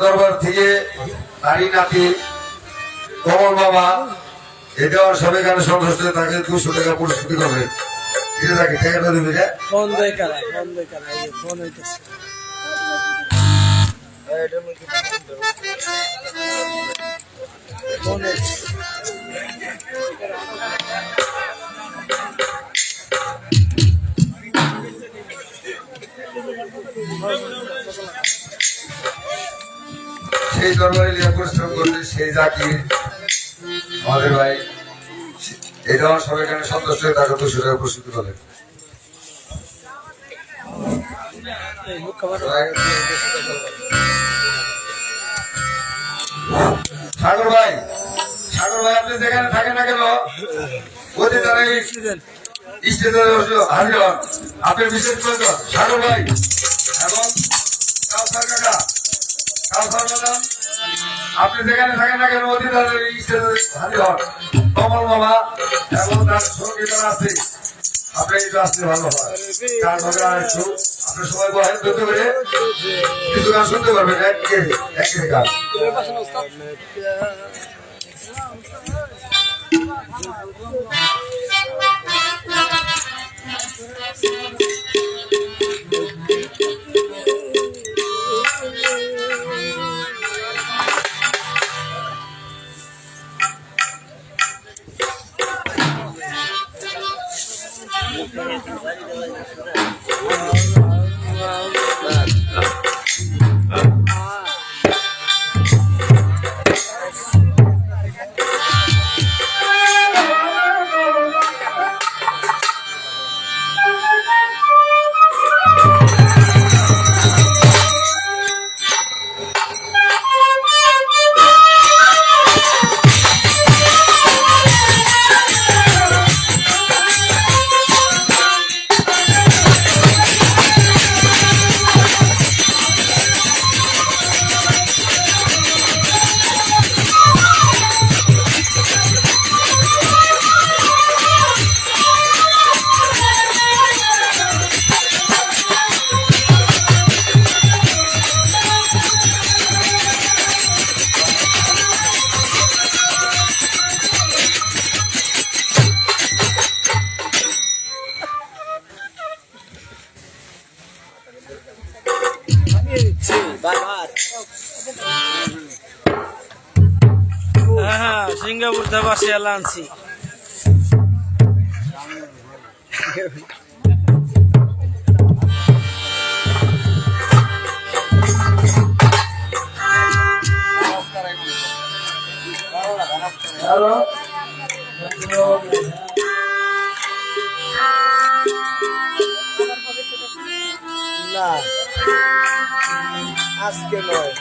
দরবার থেকে নারী নাতি কমল বাবা এটা সবাই গানে সন্তুষ্ট তাকে 200 টাকা পুরস্কৃত করবে। ঠিক আছে, টাকাটা দিবি রে। সেই দরবারে লিয়া পরিশ্রম করলে সেই জাকির আমাদের ভাই এটা সবাই এখানে সন্তুষ্ট হয়ে তাকে 200 টাকা পুরস্কৃত করলেন। সাগর ভাই আপনি যেখানে থাকেন না কেন হাজির হন। আপনার বিশেষ প্রয়োজন সাগর ভাই এবং কাউসার কাকা, কাউসার ম্যাডাম, আপনি যেখানে থাকেন না কেন অতিথিদের হাজির হন। কমল মামা এবং তার সঙ্গীতরা আছে, আপনি একটু আসলে ভালো হয়। তার ভাবে আর একটু আপনি সবাই বলেন ধরতে পেরে কিছু গান শুনতে পারবেন। এক গান সিঙ্গাপুর থেকে বাসে আনছি। না আজকে নয়,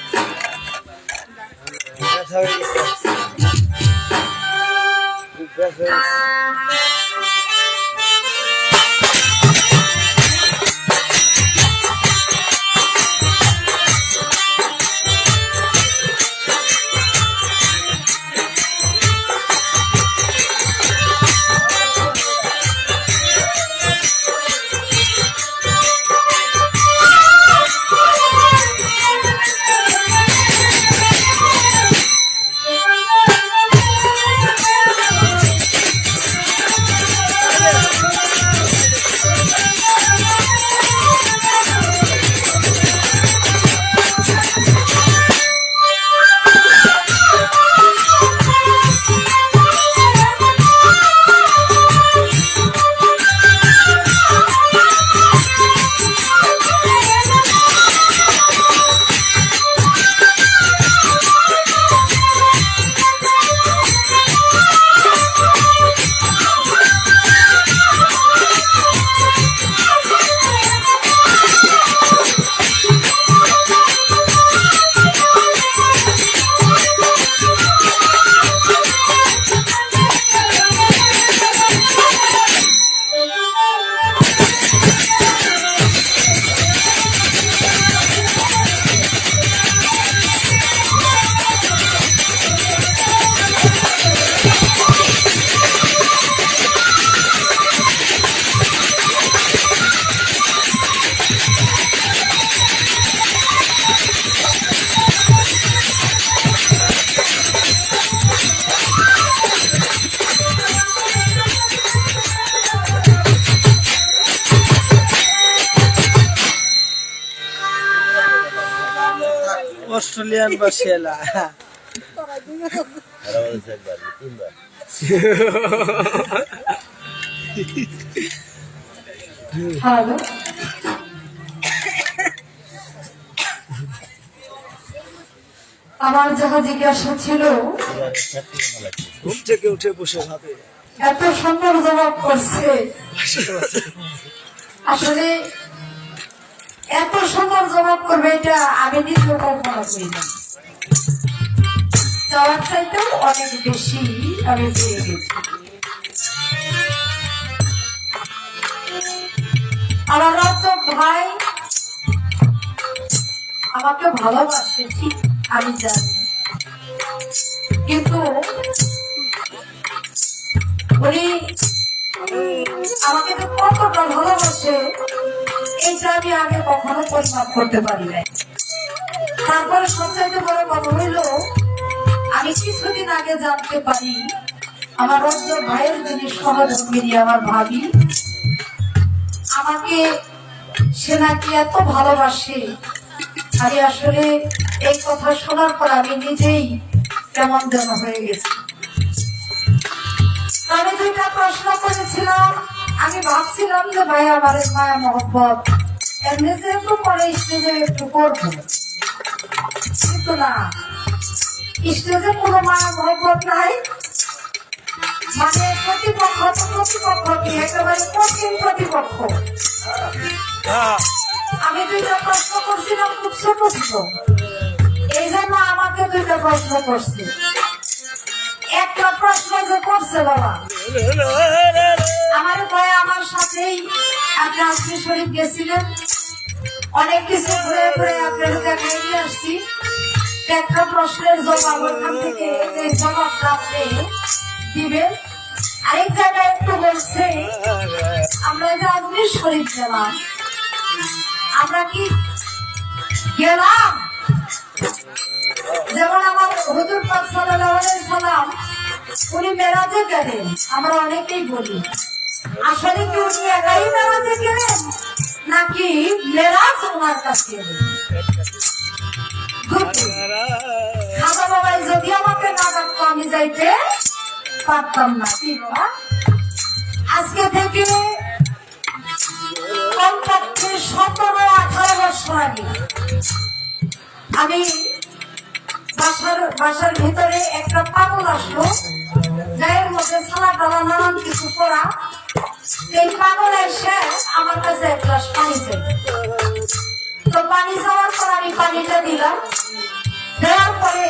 অস্ট্রেলিয়ান বাসিয়ালা। হ্যালো, আমার যাহা জিজ্ঞাসা ছিল ঘুম থেকে উঠে বসে ভাবে এত সুন্দর জবাব করছে। আসলে এত সুন্দর জবাব করবে এটা আমি নিজেও কল্পনা করি না। চাওয়ার চাইতেও অনেক বেশি আমি পেয়ে গেছি। আমার রাজ্জাক ভাই আমাকে ভালোবাসে, ঠিক আমি জানি, কিন্তু উনি আমাকে তো কতটা ভালোবাসে এইটা আমি আগে কখনো পরিমাপ করতে পারি নাই। তারপরে সবচাইতে বড় কথা হইল, আমি কিছুদিন আগে জানতে পারি আমার রাজ্জাক ভাইয়ের যিনি সহধর্মিনী আমার ভাবি, আমাকে সে নাকি এত ভালোবাসে। আমি আসলে এই কথা শোনার পর আমি নিজেই কেমন যেন হয়ে গেছি। আমি দুইটা প্রশ্ন করেছিলাম। আমি ভাবছিলাম যে ভাই আমার মায়া মহব্বত এমনি যে একটু পরে স্টেজে একটু করবো, কিন্তু না, স্টেজে কোনো মায়া মহব্বত নাই। মানে প্রতিপক্ষ তো প্রতিপক্ষ কি একেবারে কঠিন প্রতিপক্ষ। আমি দুইটা প্রশ্ন করছিলাম, খুব ছোট ছিল, এই জন্য আমাকে দুইটা প্রশ্ন করছে। একটা প্রশ্ন যে করছে বাবা আমার ভাই আমার সাথেই আপনি আজকে শরীফ গেছিলেন, অনেক কিছু ঘুরে ঘুরে আপনার কাছে নিয়ে আসছি। একটা প্রশ্নের জবাব ওখান থেকে যে জবাবটা আপনি দিবেন। আরেক জায়গায় একটু বলছে আমরা যে আজকে শরীফ গেলাম, আমরা কি গেলাম যেমন আমার হুজুর পাক সাল্লাল্লাহু আলাইহি সাল্লাম উনি মেরাজে গেলেন, আমরা অনেকেই বলি আসলে কি উনি একাই মেরাজে গেলেন নাকি মেরাজ ওনার কাছে গেলেন? খাজা বাবাই যদি আমাকে না ডাকতো আমি যাইতে পারতাম না। কি বাবা, আজকে থেকে কমপক্ষে 17-18 বছর আগে আমি বাসার ভিতরে একটা পাগল আসলো, গায়ের মধ্যে সালা টালা নানান কিছু করা। এই পাগল এসে আমার কাছে এক গ্লাস পানি চাই। তো পানি চাওয়ার পর আমি পানিটা দিলাম, দেওয়ার পরে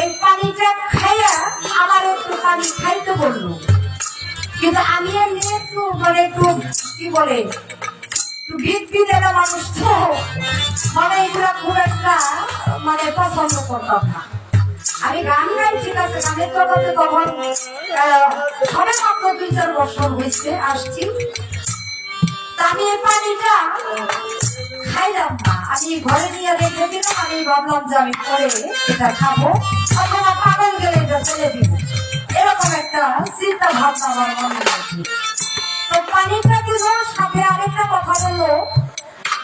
এই পানিটা খাইয়া আমার একটু পানি খাইতে বললো, কিন্তু আমি এমনি একটু মানে একটু কি বলে একটু ভিত্তি দেওয়া মানুষ, তো মানে এগুলা খুব একটা মানে পছন্দ করতাম না। আমি গান গাই, ঠিক আছে, গানের জগতে তখন সবে মাত্র 2-4 বছর হয়েছে আসছি। তা আমি এই পানিটা খাইলাম না, আমি ঘরে নিয়ে রেখে দিলাম। আমি ভাবলাম যে আমি পরে এটা খাবো অথবা পাগল গেলে এটা ফেলে দিব, এরকম একটা চিন্তা ভাবনা আমার মনে হয়েছে। তো পানিটা দিল, সাথে আরেকটা কথা বললো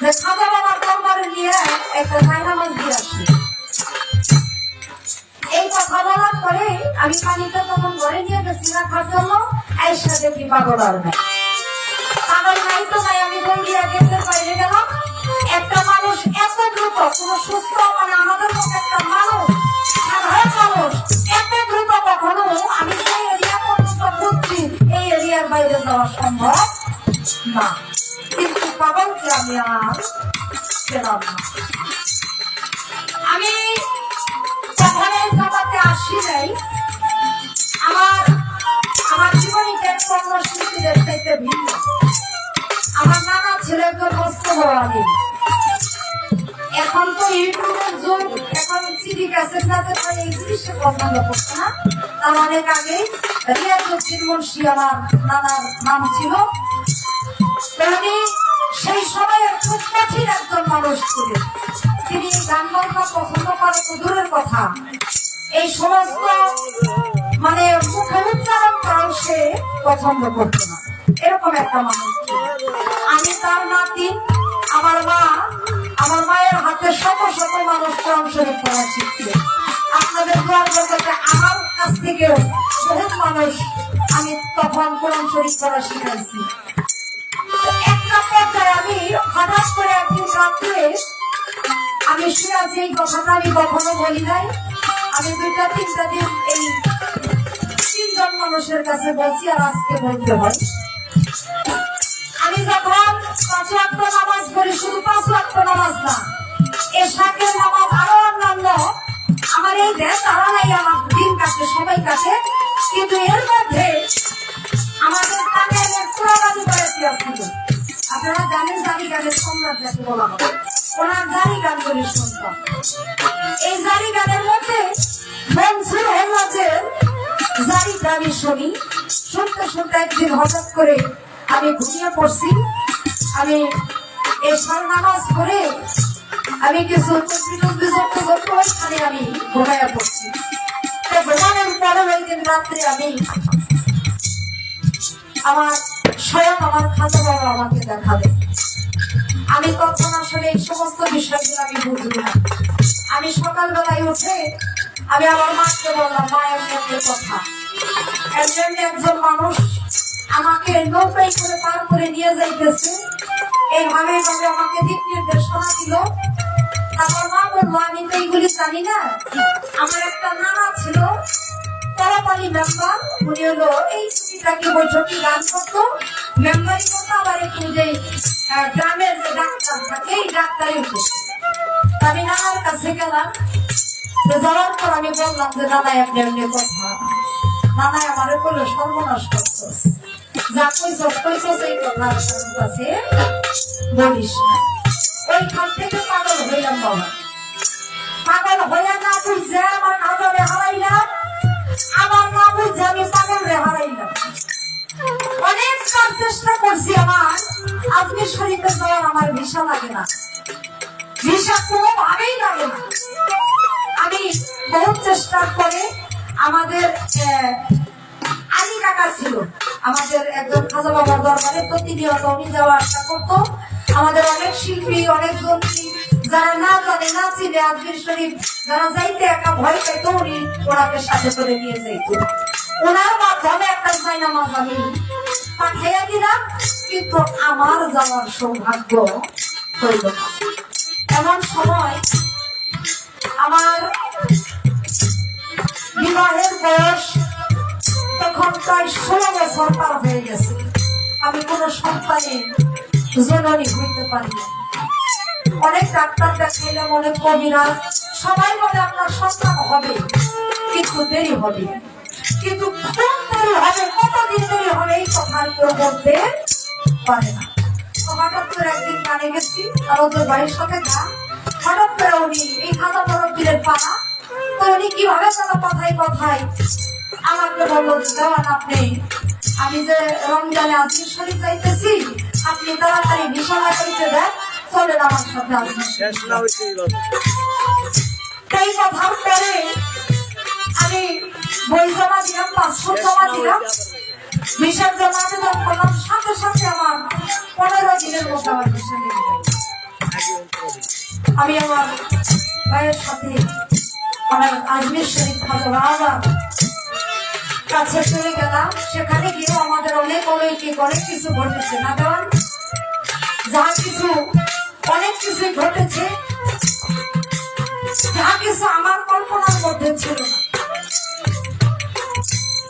যে খাজা বাবার দরবারে নিয়ে একটা জায়নামাজ দিয়ে আসি। এই কথা বলার পরে আমি পানিটা তখন ঘরে নিয়ে গেছি রাখার জন্য। আইসা দেখি পাগল আর নাই, পাগল নাই তো নাই। আমি দৌড়িয়া গেটের বাইরে গেলাম। একটা মানুষ এত দ্রুত, কোন সুস্থ মানে আমাদের মতো একটা মানুষ, সাধারণ মানুষ এত দ্রুত কখনো আমি সেই এরিয়া পর্যন্ত ঘুরছি, এই এরিয়ার বাইরে যাওয়া সম্ভব না। কিন্তু পাগলকে আমি আর পেলাম না। আমি যখন এই জগতে আসি নাই, আমার জীবনীটা একটু অন্য শিল্পীদের চাইতে ভিন্ন। আমার নানা ছিল একজন বস্ত্র আলিম। এখন তো ইউটিউবের যুগ, এখন সিডি ক্যাসেট মানে এই জিনিসটা পছন্দ করছে না। তার অনেক আগে রিয়াজউদ্দিন মুন্সি আমার নানার নাম ছিল। তেমনি সেই সময় খুব কঠিন একজন মানুষ ছিলেন। তিনি গান বাজনা পছন্দ করে তো দূরের কথা, এই সমস্ত মানে মুখে উচ্চারণ করাও সে পছন্দ করতো না, এরকম একটা মানুষ ছিল। আমি তার নাতি, আমার মায়ের হাতে শত শত মানুষ মানুষ কোরআন শরীফ পড়া শিখছে। আপনাদের দোয়ার বরকতে আমার কাছ থেকেও বহুত মানুষ আমি তখন কোরআন শরীফ পড়া শিখাইছি। একটা পর্যায়ে আমি হঠাৎ করে একদিন রাত্রে আমি শুয়ে আছি, এই কথাটা আমি কখনো বলি নাই। আমি 2-3 দিন এই 3 জন মানুষের কাছে বলছি, আর আজকে বলতে হয়। আমি যখন 5 ওয়াক্ত নামাজ পড়ি, শুধু 5 ওয়াক্ত নামাজ না, এশাকের নামাজ আরো অন্যান্য আমার এই দেশ তারা নাই, আমার দিন কাটে, সবাই কাটে। কিন্তু এর মধ্যে আমাদের কানে পুরাবাদী করেছি আসছিল। আপনারা জানেন জারি গানের সম্রাট যাকে বলা হয়, ওনার জারি গান করে শুনতাম। এই জারি গানের মধ্যে মনসুর হেমাজের জারি গানি শুনি। শুনতে শুনতে একদিন হঠাৎ করে আমি ঘুমিয়ে পড়ছি। আমি এশার নামাজ পড়ে আমি কিছু ওইখানে আমি ঘুমাইয়া পড়ছি। ঘুমানোর পরে ওই দিন রাত্রে আমি আমার স্বয়ং আমার খাতা বাবা আমাকে দেখাবে। আমি তখন আসলে এই সমস্ত বিষয়গুলো আমি বুঝবো না। আমি সকালবেলায় উঠে আমি আমার মাকে বললাম, মা এমনি কথা, এমনি একজন মানুষ আমাকে নৌকায় করে পার করে নিয়ে যাইতেছে, এইভাবে এইভাবে আমাকে দিক নির্দেশনা দিল। আমার মা বললো, আমি তো এইগুলি জানি না। আমার একটা নানা ছিল তলাপালি মেম্বার, উনি হলো এই ছুটিটাকে বৈঠকি গান করতো, মেম্বারি করতো, আবার একটু যে গ্রামের যে ডাক্তার থাকে এই ডাক্তারই উঠেছে। আমি নানার কাছে গেলাম, যাওয়ার পর আমি বললাম যে নানা এমনি এমনি কথা। নানাই আমারে বললো, সর্বনাশ করছস, যা কইছস এই কথা কাছে বলিস না। ওইখান থেকে পাগল হইলাম বাবা। পাগল হইয়া না বুঝছে আমার খাজারে হারাইলাম, আমার না বুঝছে আমি পাগল হারাইলাম। অনেক চেষ্টা করছি, আমার আজমির শরীফে যাওয়ার আমার ভিসা লাগে না, ভিসা কোনোভাবেই লাগে না। আমি বহু চেষ্টার পরে আমাদের আলী কাকা ছিল আমাদের একজন খাজা বাবার দরবারে, প্রতিনিয়ত উনি যাওয়া আসা করতো। আমাদের অনেক শিল্পী, অনেক যন্ত্রী যারা না জানে না চিনে আজমির শরীফ যারা যাইতে একা ভয় পাইতো, উনি ওনাকে সাথে করে নিয়ে যাইতো। ওনার মাধ্যমে একটা জায়নামাজ আমি পাঠাইয়া দিলাম, কিন্তু আমার যাওয়ার সৌভাগ্য হইল না। এমন সময় আমার বিবাহের বয়স তখন প্রায় 16 বছর পার হয়ে গেছে। আমি কোন সন্তানের জননী হইতে পারি না। অনেক ডাক্তার দেখাইলাম, অনেক কবিরাজ, সবাই বলে আপনার সন্তান হবে, কিন্তু দেরি হবে। কিন্তু কোন দেরি হবে, কতদিন দেরি হবে, এই কথা কেউ বলতে পারে না। হঠাৎ করে একদিন কানে গেছি, আর ওদের ভাইয়ের সাথে গান, হঠাৎ করে উনি এই খাজা বরফিরের পাড়া, তো উনি কিভাবে তারা কথায় কথায় আমাকে বললো, দেওয়ান আপনি, আমি যে রমজানে আজমির শরীফ যাইতেছি, আপনি তাড়াতাড়ি বিছানা করিতে দেন, চলেন আমার সাথে আজমির শরীফ। এই কথার পরে আমি বই জমা দিলাম, পাসপোর্ট জমা দিলাম, ভিসার জমা দিলাম, করলাম, সাথে সাথে আমার 15 দিনের মধ্যে আমার ভিসা নিয়ে গেল। আমি আমার ভাইয়ের সাথে আমার আজমির শরীফ খাজা বাবার কাছে চলে গেলাম। সেখানে গিয়ে আমাদের অনেক অলৌকিক অনেক কিছু ঘটেছে না দেওয়ান, যা কিছু অনেক কিছু ঘটেছে, যা কিছু আমার কল্পনার মধ্যে ছিল না।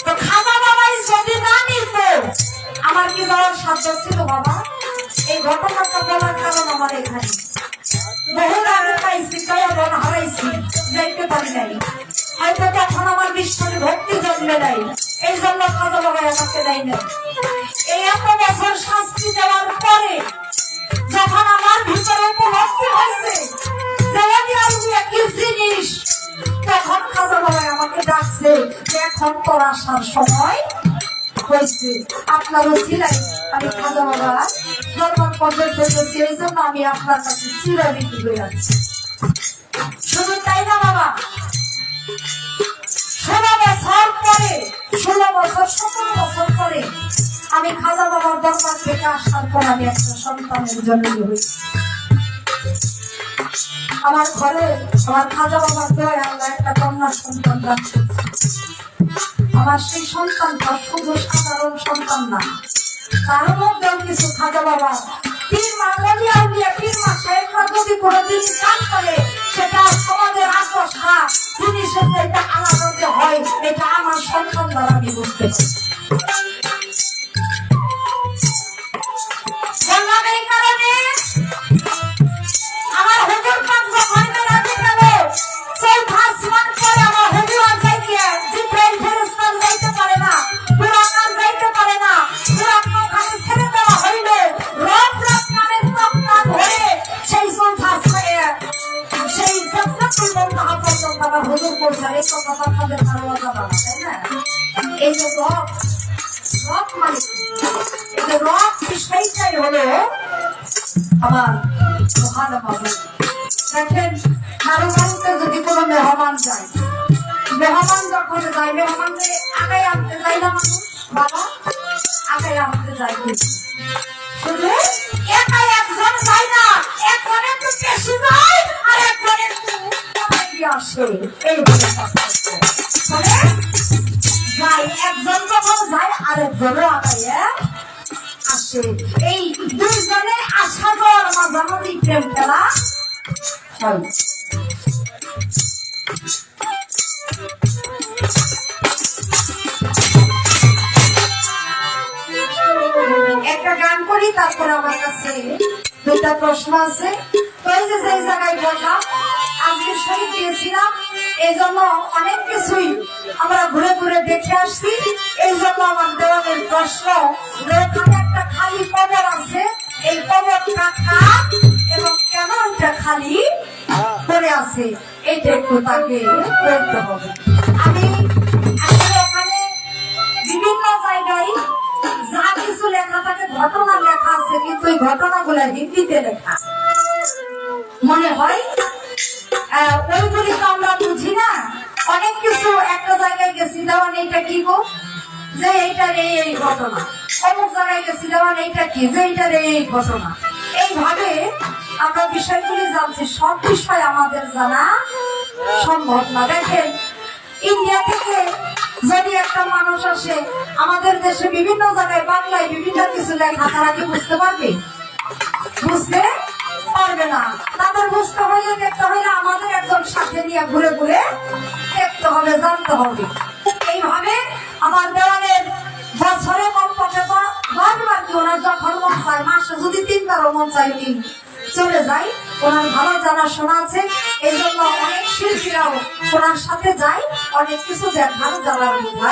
তো খাজা বাবাই যদি না নিত, আমার কি যাওয়ার সাধ্য ছিল বাবা? এই ঘটনাটা বলার কারণ আমার এখানে বহু আগে পাইছি, কয়েকবার হারাইছি, যাইতে পারি নাই। হয়তো তখন আমার বিশ্বাসে ভক্তি জন্মে নাই, এই জন্য খাজা বাবা আমাকে দেয় না। এই এত বছর শাস্তি দেওয়ার পরে যখন আমার ভিতরে উপলব্ধি হয়েছে কি জিনিস, তখন খাজা বাবা আমাকে ডাকছে, এখন তোর আসার সময় হয়েছে। আপনারও ছিলাই আমি খাজা বাবা দরবার পর্যন্ত গেছি, এই জন্য আমি আপনার কাছে চিরাবিদ্ধ হয়ে আছি। শুধু তাই না বাবা, 16 বছর পরে, 16 বছর 17 বছর পরে আমি খাজা বাবার দরবার থেকে আসার পর আমি একটা সন্তানের জন্য হয়েছি। আমার ঘরে আমার খাজা বাবার দয় আল্লাহ একটা কন্যা সন্তান দান করেছে। আমার সেই সন্তানটা শুধু সাধারণ সন্তান না, তার মধ্যেও কিছু খাজা বাবা পীর মাওলানা আউলিয়া পীর মা শেখরা যদি কোনোদিন কাজ করে সেটা সমাজের আদর্শা জিনিসের এটা আলাদা যে হয় এটা আমার সন্তান দ্বারা আমি বুঝতে পারি। বললাম এই কারণে আমার হুজুর পাক যখন বেড়াতে গেল চৌথা আসমান করে আমার হুজুর আর যাইতে জিব্রাইল ফেরেশতা যাইতে পারে না, বুরাক যাইতে পারে না, বুরাক ওখানে ছেড়ে দেওয়া হইল রব রব নামের তক্তা ধরে সেই চৌথা আসমানে সেই জান্নাতুল মুনতাহা পর্যন্ত আমার হুজুর পৌঁছায়। এই কথা আপনাদের ধারণা জানা তাই না? এই যে রব রব মানে এই যে রব সেইটাই হলো আমার মহান বাবু। দেখেন কারো বাড়িতে যদি কোনো মেহমান যায়, মেহমান যখন যায় মেহমানকে আগে আনতে যায় না মানুষ, বাবা আগে আনতে যায় কিন্তু শুধু একা একজন যায় না, একজন একটু বেশি যায় আর একজন একটু কমাই আসে। এইভাবে যায় একজন যখন যায় আরেকজনও আগাইয়া আসে। এই দুইজনের আসা যাওয়ার মাঝামাঝি প্রেম খেলা হয়। একটা গান করি তারপরে আমার কাছে দুটা প্রশ্ন আছে। তো এই যে যেই জায়গায় বললাম আজকে শহীদ দিয়েছিলাম এই জন্য অনেক কিছুই আমরা ঘুরে ঘুরে দেখে আসছি। এই জন্য আমার দেওয়ানের প্রশ্ন ওখানে একটা খালি কবর আছে, এই কবরটা কার এবং কেন এটা খালি পড়ে আছে এটা একটু তাকে বলতে হবে। আমি আসলে ওখানে বিভিন্ন জায়গায় যা কিছু লেখা থাকে ঘটনা লেখা আছে কিন্তু এই ঘটনাগুলো হিন্দিতে লেখা মনে হয় ওইগুলি তো আমরা বুঝি না। অনেক কিছু একটা জায়গায় গেছি দেওয়ান এইটা কি গো যে এইটার এই ঘটনা, অমুক জায়গায় গেছি দেওয়ান এইটা কি যে এইটার এই ঘটনা। এইভাবে আমরা বিষয়গুলি জানছি, সব বিষয় আমাদের জানা সম্ভব না। দেখেন ইন্ডিয়া থেকে যদি একটা মানুষ আসে আমাদের দেশে বিভিন্ন জায়গায় বাংলায় বিভিন্ন কিছু লেখা, তারা কি বুঝতে পারবে? বুঝতে পারবে না। তাদের বুঝতে হইলে দেখতে হইলে আমাদের একজন সাথে নিয়ে ঘুরে ঘুরে দেখতে হবে, জানতে হবে। এইভাবে আমার দেওয়ানের বছরে কমপক্ষে 10বার কি ওনার যখন মন চায়, মাসে যদি 3বারও মন চায় উনি চলে যায়। ওনার ভালো জানাশোনা আছে, এই জন্য অনেক শিল্পীরাও ওনার সাথে যায় অনেক কিছু দেখার জানার জন্য।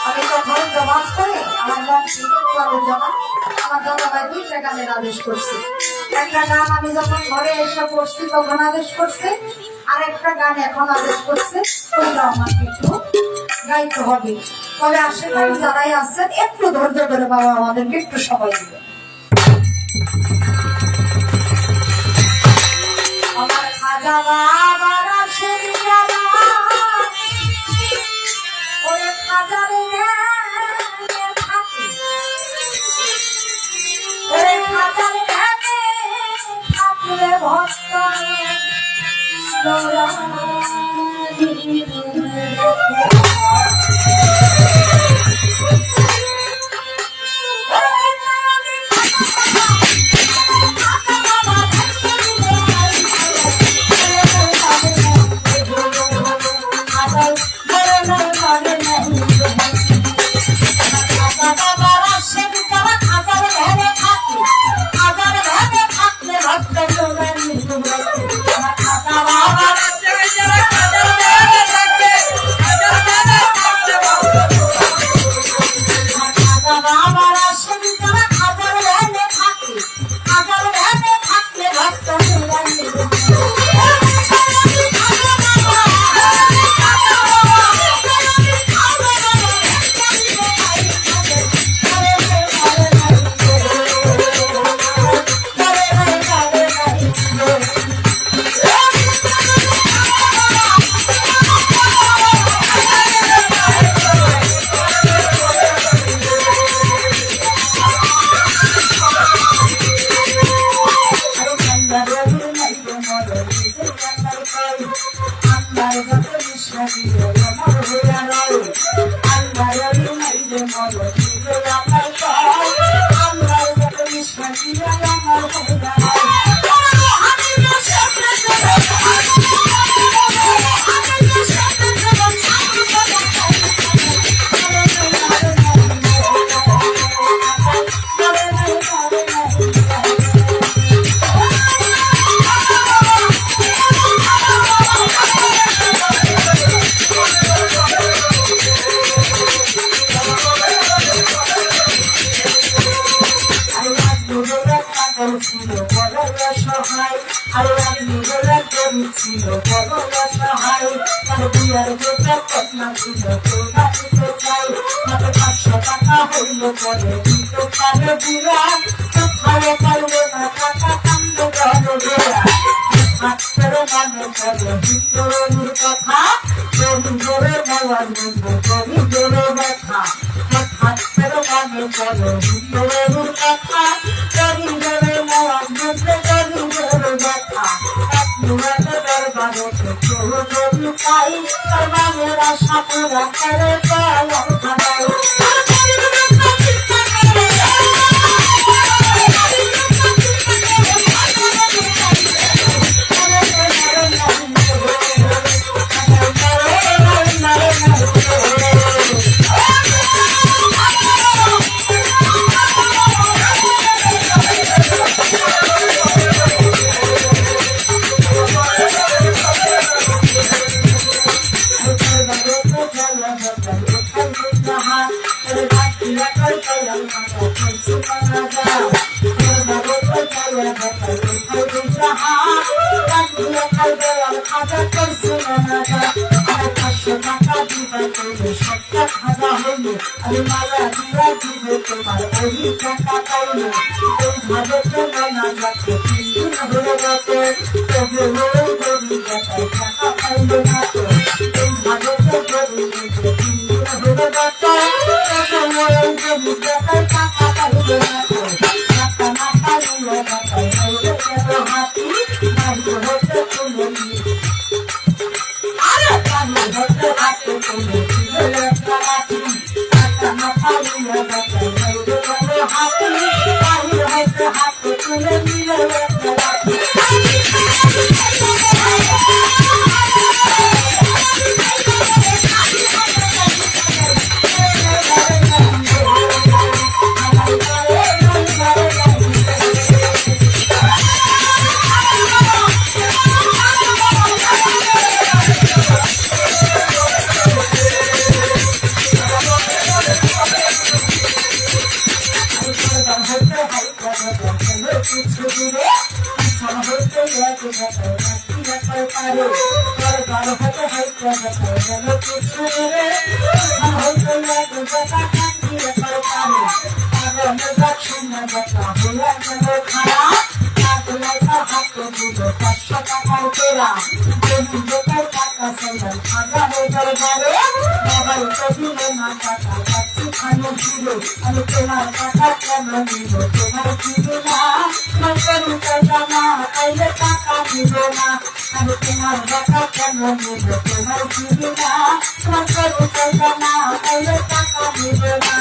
আমি তখন জবাব করে আমার মন আমার দাদা ভাই 2টা গানের আদেশ করছে। একটা গান আমি যখন ঘরে এসে পড়ছি তখন আদেশ করছে, আর একটা গান এখন আদেশ করছে, ওইটা আমাকে একটু গাইতে হবে। তবে আশেপাশে যারাই আছেন একটু ধৈর্য ধরে বাবা আমাদেরকে একটু সময় দিবে। আমার খাজা বাবার আসেন যারা ওরে খাজার থাকে, ওরে খাজার থাকলে ভক্ত খাজা বাবার আমার সব আল্লাহর কাছে বিশ্বাস দিয়া আমার হইয়া ছিল বড় সহায় আল্লাহ নিজেরা করেছিল বড় সহায় তার বিয়ার গোটা কন্যা ছিল তোরা দিতে চাই মাত্র 500 টাকা হইল পরে দিতে পারে বুড়া কোথায় পারবে না টাকা কান্দে ঘরে গোড়া হাতের মানে করে হিন্দুরের কথা গরিবের নেওয়ার জন্য গরিবের ব্যথা হাতের মানে করে হিন্দুরের কথা গরিবের নেওয়ার জন্য গরিবের ব্যথা এক মুহূর্তে দরবারে কেউ যদি পাই তার মানের আশা পুরা করে খাই আমি মালা দিয়া দিব তোমার ওই টাকা পাইলে এই ভারতে মানা যাচ্ছে 3 দিন হয়ে গেছে তবে ওই গরিব বেটায় টাকা পাইলে না তো এই ভারতে গরিব 3 দিন হয়ে গেছে তবে ওই গরিব বেটায় টাকা পাইলে না তো টাকা না পাইলে বেটায় হইলে গেল হাতি বাড়ি হতে তুলে নিয়ে আরে বাড়ি হতে হাতে তুলে দিলে একটা লাঠি হাতে তুলে নিলে আমি তোমার টাকা কেন নিব তোমার দিব না জানা পাইলে টাকা দিব না আমি তোমার টাকা কেন নিব তোমার দিব না জানা পাইলে টাকা দিব না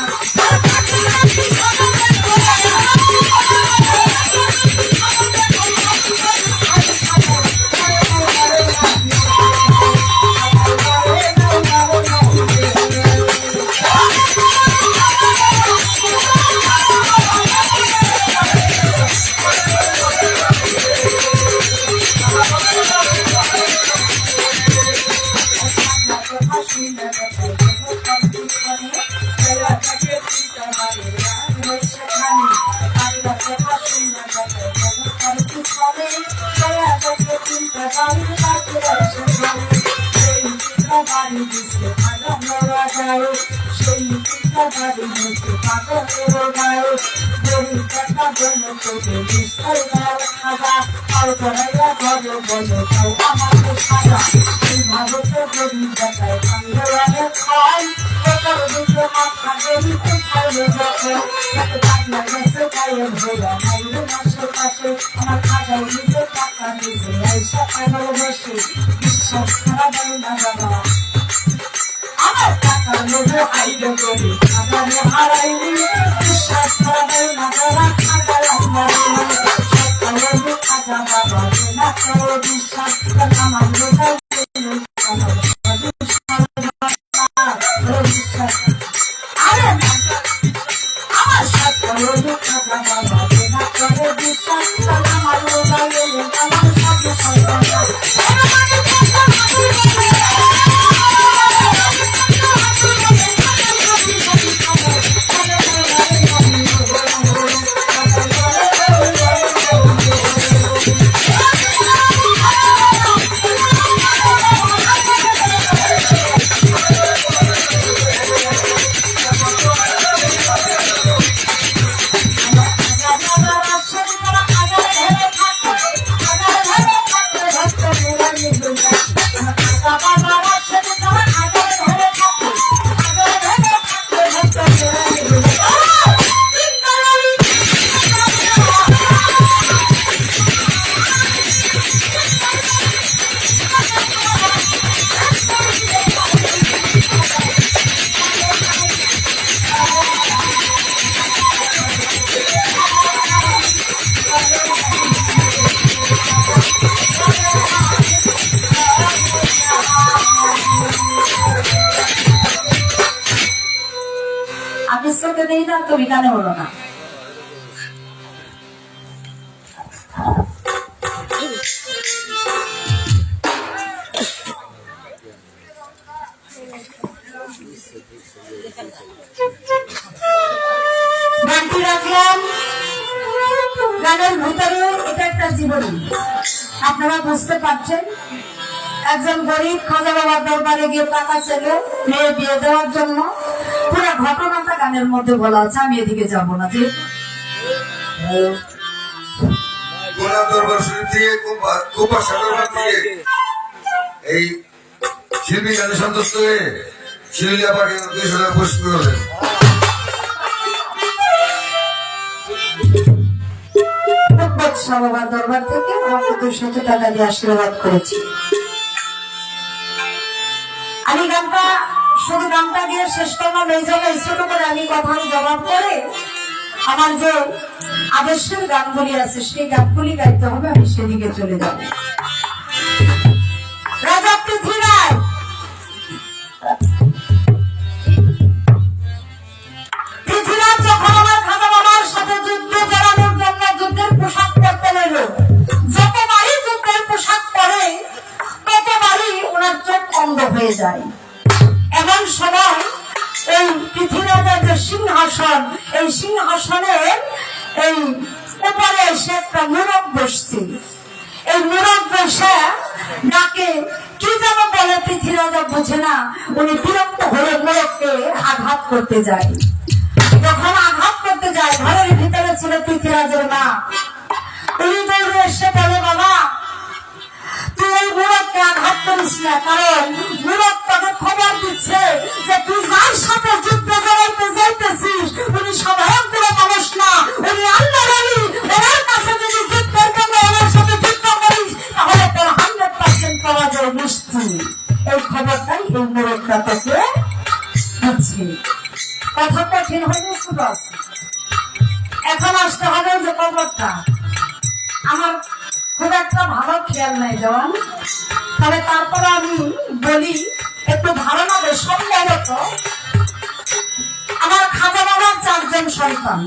আমার খাতায় নিজে টাকা নিজে বিশ্বাস করা বাবা আমার টাকার লোভে আইলে করি আমারে হারাইলি বিশ্বাস করে না করা টাকার আমার লোভে টাকা বাবা না করে বিশ্বাস আমার লোভে আরে আমার সাথে লোভে টাকা বাবা না করে বিশ্বাস আমার লোভে আমার আমি চোখে দিই না, তুমি কানে বলো না। গানটি রাখলাম গানের ভিতরে, এটা একটা জীবনী। আপনারা বুঝতে পারছেন, একজন গরিব খাজা বাবার দরবারে গিয়ে টাকা চেলে মেয়ে বিয়ে দেওয়ার জন্য। পুরো ঘটনাটা গানের মধ্যে বলা আছে, আমি এদিকে যাবো না। যে গোলাপ দরবার শরীফ থেকে কোপা সাগর থেকে এই শিল্পী গানে সন্তুষ্ট হয়ে শিলিয়া পার্টি 200 টাকা পুরস্কৃত হলেন। বাবার দরবার থেকে আমাকে 200 টাকা দিয়ে আশীর্বাদ করেছি। আমি গানটা শুধু গানটা দিয়ে শেষ করলাম এই জন্য, ছোট করে আমি কথার জবাব করে আমার যে আদর্শের গানগুলি আছে সেই গানগুলি গাইতে হবে, আমি সেদিকে চলে যাব। রাজা পৃথ্বীরাজ যখন আমার খাজা বাবার সাথে যুদ্ধ চালানোর জন্য যুদ্ধের পোশাক পরতে লাগলো, যতবারই যুদ্ধের পোশাক পরে ততবারই ওনার চোখ অন্ধ হয়ে যায়। এমন সময় এই পৃথিবীর যে সিংহাসন, এই সিংহাসনের এই উপরে এসে একটা মুরগ বসছে। এই মুরগ বসে ডাকে কি যেন বলে, পৃথিবীরাজ বোঝে না। উনি বিরক্ত হয়ে মুরগকে আঘাত করতে যায়। যখন আঘাত করতে যায়, ঘরের ভিতরে ছিল পৃথিবীরাজের মা। উনি দৌড়ে এসে বলে, বাবা তুই এই মুরগকে আঘাত করিস না, কারণ মুরগ তোকে খবর দিচ্ছে যে তুই যার সাথে যুদ্ধ জড়াইতে যাইতেছিস উনি সাধারণ কোনো মানুষ না, উনি আল্লাহর ওলি। ওনার কাছে যদি যুদ্ধের জন্য ওনার সাথে যুদ্ধ করিস তাহলে তোর 100% পরাজয় নিশ্চিত। এই খবরটাই এই মুরগটা তোকে দিচ্ছে। কথা কঠিন হয়নি, শুধু আছে। এখন আসতে হবে যে খবরটা আমার খুব একটা ভালো খেয়াল নাই দেওয়ান, তবে তারপরে আমি বলি একটু ধারণা দেয়। সম্ভবত আমার খাজা বাবার 4 জন সন্তান,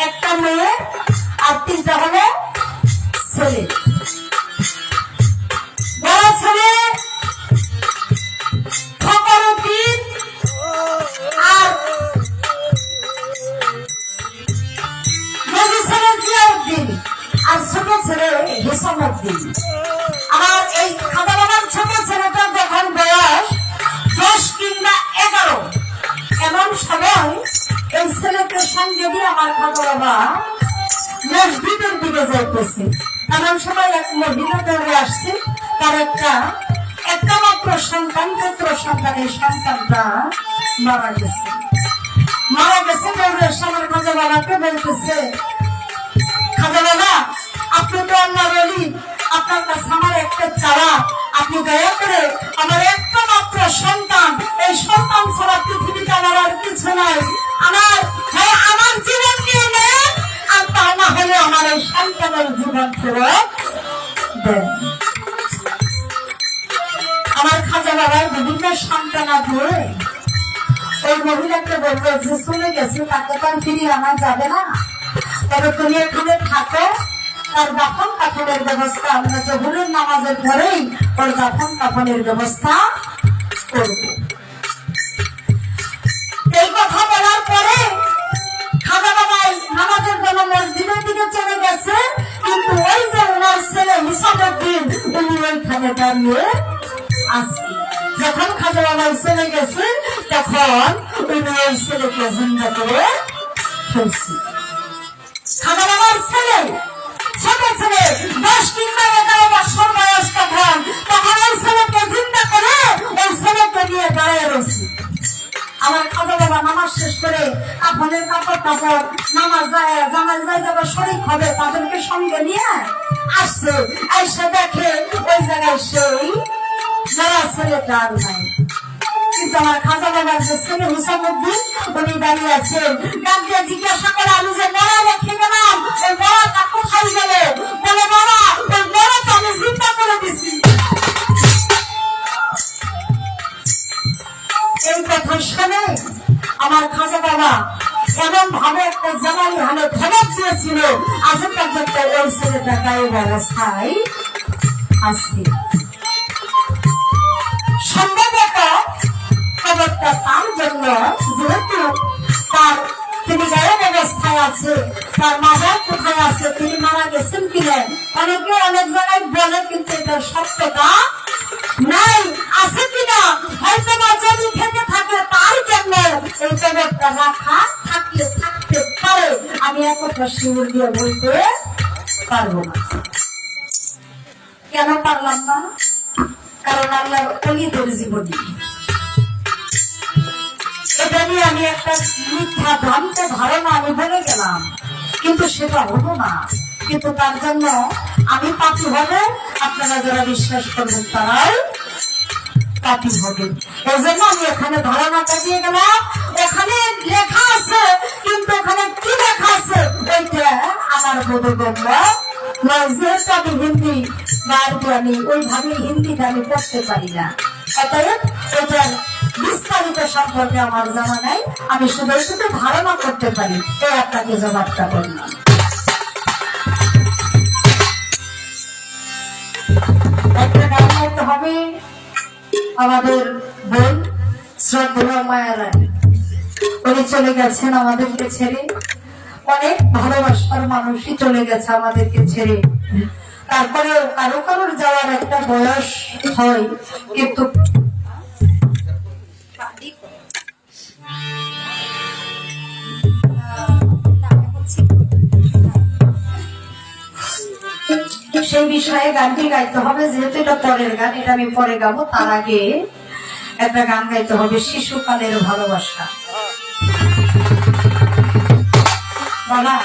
একটা মেয়ে আর 3টা হলো ছেলে। বড় ছেলে ফখরুদ্দিন আর মেজো ছেলে জিয়াউদ্দিন আর ছোট ছেলে হিসামউদ্দিন। আমার এই খাজা বাবার ছোট ছেলেটা যখন বয়স 10 কিংবা 11, এমন সময় এই ছেলেকে সঙ্গে দিয়ে আমার খাজা বাবা মসজিদের দিকে যাইতেছে। এমন সময় এক মহিলা দৌড়ে আসছে, তার একটা মাত্র সন্তান, পুত্র সন্তান। এই সন্তানটা মারা গেছে। দৌড়ে এসে আমার খাজা বাবাকে বলতেছে, খাজা বাবা আপনি তো আল্লাহর ওলি, আপনার কাছে আমার একটা চাওয়া, আপনি দয়া করে আমার একটা মাত্র সন্তান, এই ছাড়া পৃথিবীতে আমার আর কিছু নাই। আমার হ্যাঁ আমার জীবন নিয়ে নেন, আর তা না হলে আমার এই সন্তানের জীবন ফেরত দেন। আমার খাজা বাবার বিভিন্ন সন্তান আছে, ওই মহিলাকে বললো যে চলে গেছে, তাকে তো আর ফিরিয়ে আনা যাবে না, তবে তুমি এখানে থাকো, তার দাফন কাফনের ব্যবস্থা আমরা জহুরের নামাজের পরেই ওর দাফন কাফনের ব্যবস্থা করব। এই কথা বলার পরে খাজা বাবাই নামাজের জন্য মসজিদের দিকে চলে গেছে, কিন্তু ওই যে ওনার ছেলে হিসাবুদ্দিন উনি ওইখানে দাঁড়িয়ে আছে। যখন খাজা বাবাই চলে গেছে তখন উনি ওই ছেলেকে জিন্দা করে ফেলছে। খাজা বাবার ছেলে ছোট ছেলে 10 কিংবা 11 বছর বয়স, তখন ওই ছেলেকে জিন্দা করে ওই ছেলেকে নিয়ে দাঁড়িয়ে রয়েছে। আমার খাজা বাবা নামাজ শেষ করে আপনাদের কাপড় টাপড় নামাজ যায় জামাজ যায় যাবার শরীর হবে তাদেরকে সঙ্গে নিয়ে আসছে, এসে দেখে ওই জায়গায় সেই যারা ছেলেটা আর নাই। কিন্তু আমার খাজা বাবার যে ছেলে হিসাবুদ্দিন উনি দাঁড়িয়ে আছেন, ডাক দিয়ে জিজ্ঞাসা করে আমি যে মরা রেখে গেলাম ওই মরাটা কোথায় গেল? বলে বাবা ওই মরাটা আমি চিন্তা করে দিছি। এই কথা শুনে আমার খাজা বাবা এমন ভাবে একটা জামাই হালে ধমক দিয়েছিল, আজ পর্যন্ত ওই ছেলেটা গায়েব অবস্থায় আসছে। সম্ভবত খবরটা তার জন্য, যেহেতু তার তিনি গায়েব অবস্থায় আছে, তার মাজার কোথায় আছে, তিনি মারা গেছেন কিনা অনেকে অনেক জায়গায় বলে, কিন্তু এটা সত্যতা নাই। আছে কিনা হয়তো বা যদি থেকে থাকে তার জন্য এই খবরটা রাখা থাকলে থাকতে পারে, আমি একটা শিউর দিয়ে বলতে পারবো না। কেন পারলাম না? কারণ আল্লাহ অলিদের জীবনী, এটা নিয়ে আমি একটা মিথ্যা ভ্রান্ত ধারণা আমি বলে গেলাম, কিন্তু সেটা হলো না। কিন্তু তার জন্য আমি পাপী হবে, আপনারা যারা বিশ্বাস করবেন তারাই পাপী হবে। এই জন্য আমি এখানে ধারণাটা দিয়ে গেলাম। এখানে লেখা আছে, কিন্তু এখানে কি লেখা আছে ওইটা আমার বোধগম্য নয়, যেহেতু আমি হিন্দি বা আরবি আমি ওইভাবে হিন্দিটা আমি পড়তে পারি না, অতএব ওইটার বিস্তারিত সম্পর্কে আমার জানা নাই। আমি শুধু শুধু ধারণা করতে পারি, এই আপনাকে জবাবটা বললাম। একটা গান গাইতে হবে আমাদের বোন শ্রদ্ধা মায়া রানী, উনি চলে গেছেন আমাদেরকে ছেড়ে। অনেক ভালোবাসার মানুষই চলে গেছে আমাদেরকে ছেড়ে। তারপরে কারো কারোর যাওয়ার একটা বয়স হয়, কিন্তু সেই বিষয়ে গানটি গাইতে হবে, যেহেতু এটা পরের গান, এটা আমি পরে গাবো। তার আগে একটা গান গাইতে হবে শিশুকালের ভালোবাসা। বাবা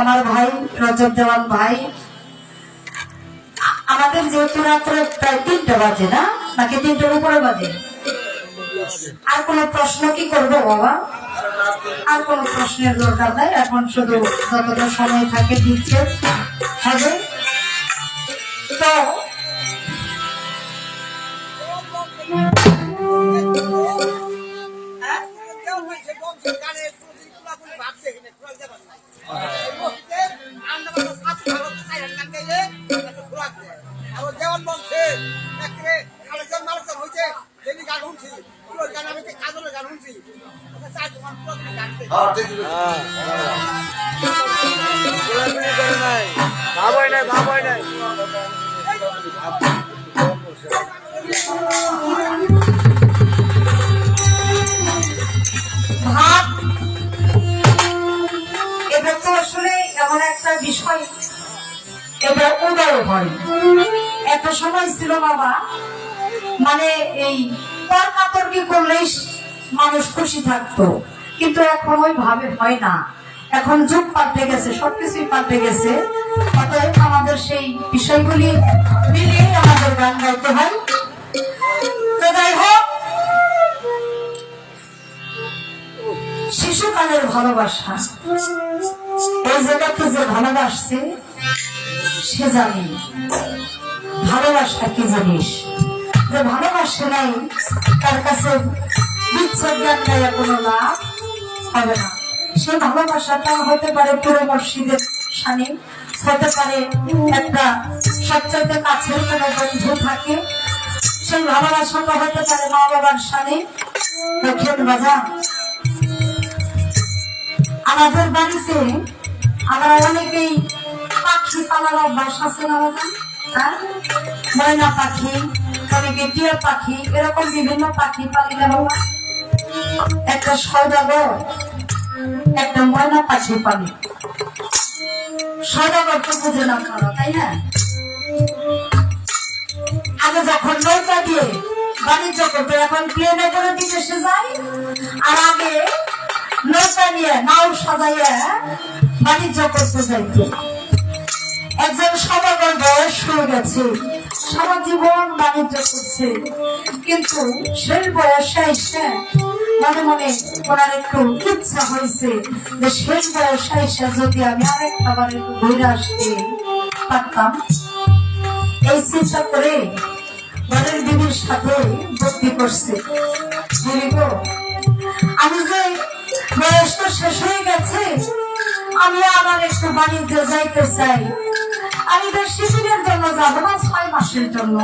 আমার ভাই রজব দেওয়ান ভাই, আমাদের যেহেতু রাত্রে প্রায় 3টা বাজে, না নাকি 3টার উপরে বাজে? আর কোন প্রশ্ন কি করবো বাবা? আর কোন প্রশ্নের দরকার নাই, এখন শুধু যতটা সময় থাকে দিচ্ছে হবে। তো এটা তো আসলে এমন একটা বিষয়, এটা উদয় হয়। একটা সময় ছিল বাবা, মানে এই তর্কাতর্কি করলেই মানুষ খুশি থাকতো, কিন্তু এখন ওই ভাবে হয় না। এখন যুগ পাল্টে গেছে, সবকিছুই পাল্টে গেছে। অতএব আমাদের সেই বিষয়গুলি মিলিয়ে আমাদের গান গাইতে হয়। তো যাই হোক, শিশুকালের ভালোবাসা, এই জগতে যে ভালোবাসছে সে জানে ভালোবাসা কি জিনিস। যে ভালোবাসে নাই তার কাছে বিচ্ছেদ জ্ঞান গাইয়া কোনো লাভ হবে না। সেই ভালোবাসাটা হতে পারে পুরো মসজিদের সামনে, হতে পারে একটা সবচাইতে কাছের কোনো বন্ধু থাকে, সেই ভালোবাসাটা হতে পারে মা বাবার সামনে। দেখেন বাজান, আমাদের বাড়িতে আমরা অনেকেই পাখি পালার অভ্যাস আছে না বাজান? হ্যাঁ, ময়না পাখি, অনেকে টিয়া পাখি, এরকম বিভিন্ন পাখি পালিলে বাবা একটা সওদাগর একটা ময়না পাখি পালি। সওদাগর তো বুঝে না খাওয়া, তাই না? আগে যখন নৌকা দিয়ে বাণিজ্য করতো, এখন প্লেনে করে বিদেশে যায়, আর আগে নৌকা নিয়ে নাও সাজাইয়া বাণিজ্য করতে যাইতো। একজন সওদাগর বয়স হয়ে গেছে, সারা জীবন বাণিজ্য করছে, কিন্তু সেই বয়সে এসে মনে মনে ওনার একটু ইচ্ছা হয়েছে যে শেষ বয়সে এসে যদি আমি আরেকটা বার একটু ঘুরে আসতে পারতাম। এই চিন্তা করে ঘরের বিবির সাথে ভর্তি করছে, দিদি গো, আমি যে বয়স তো শেষ হয়ে গেছে, আমি আবার একটু বাণিজ্যে যাইতে চাই। আমি বেশি দিনের জন্য যাবো না, 6 মাসের জন্য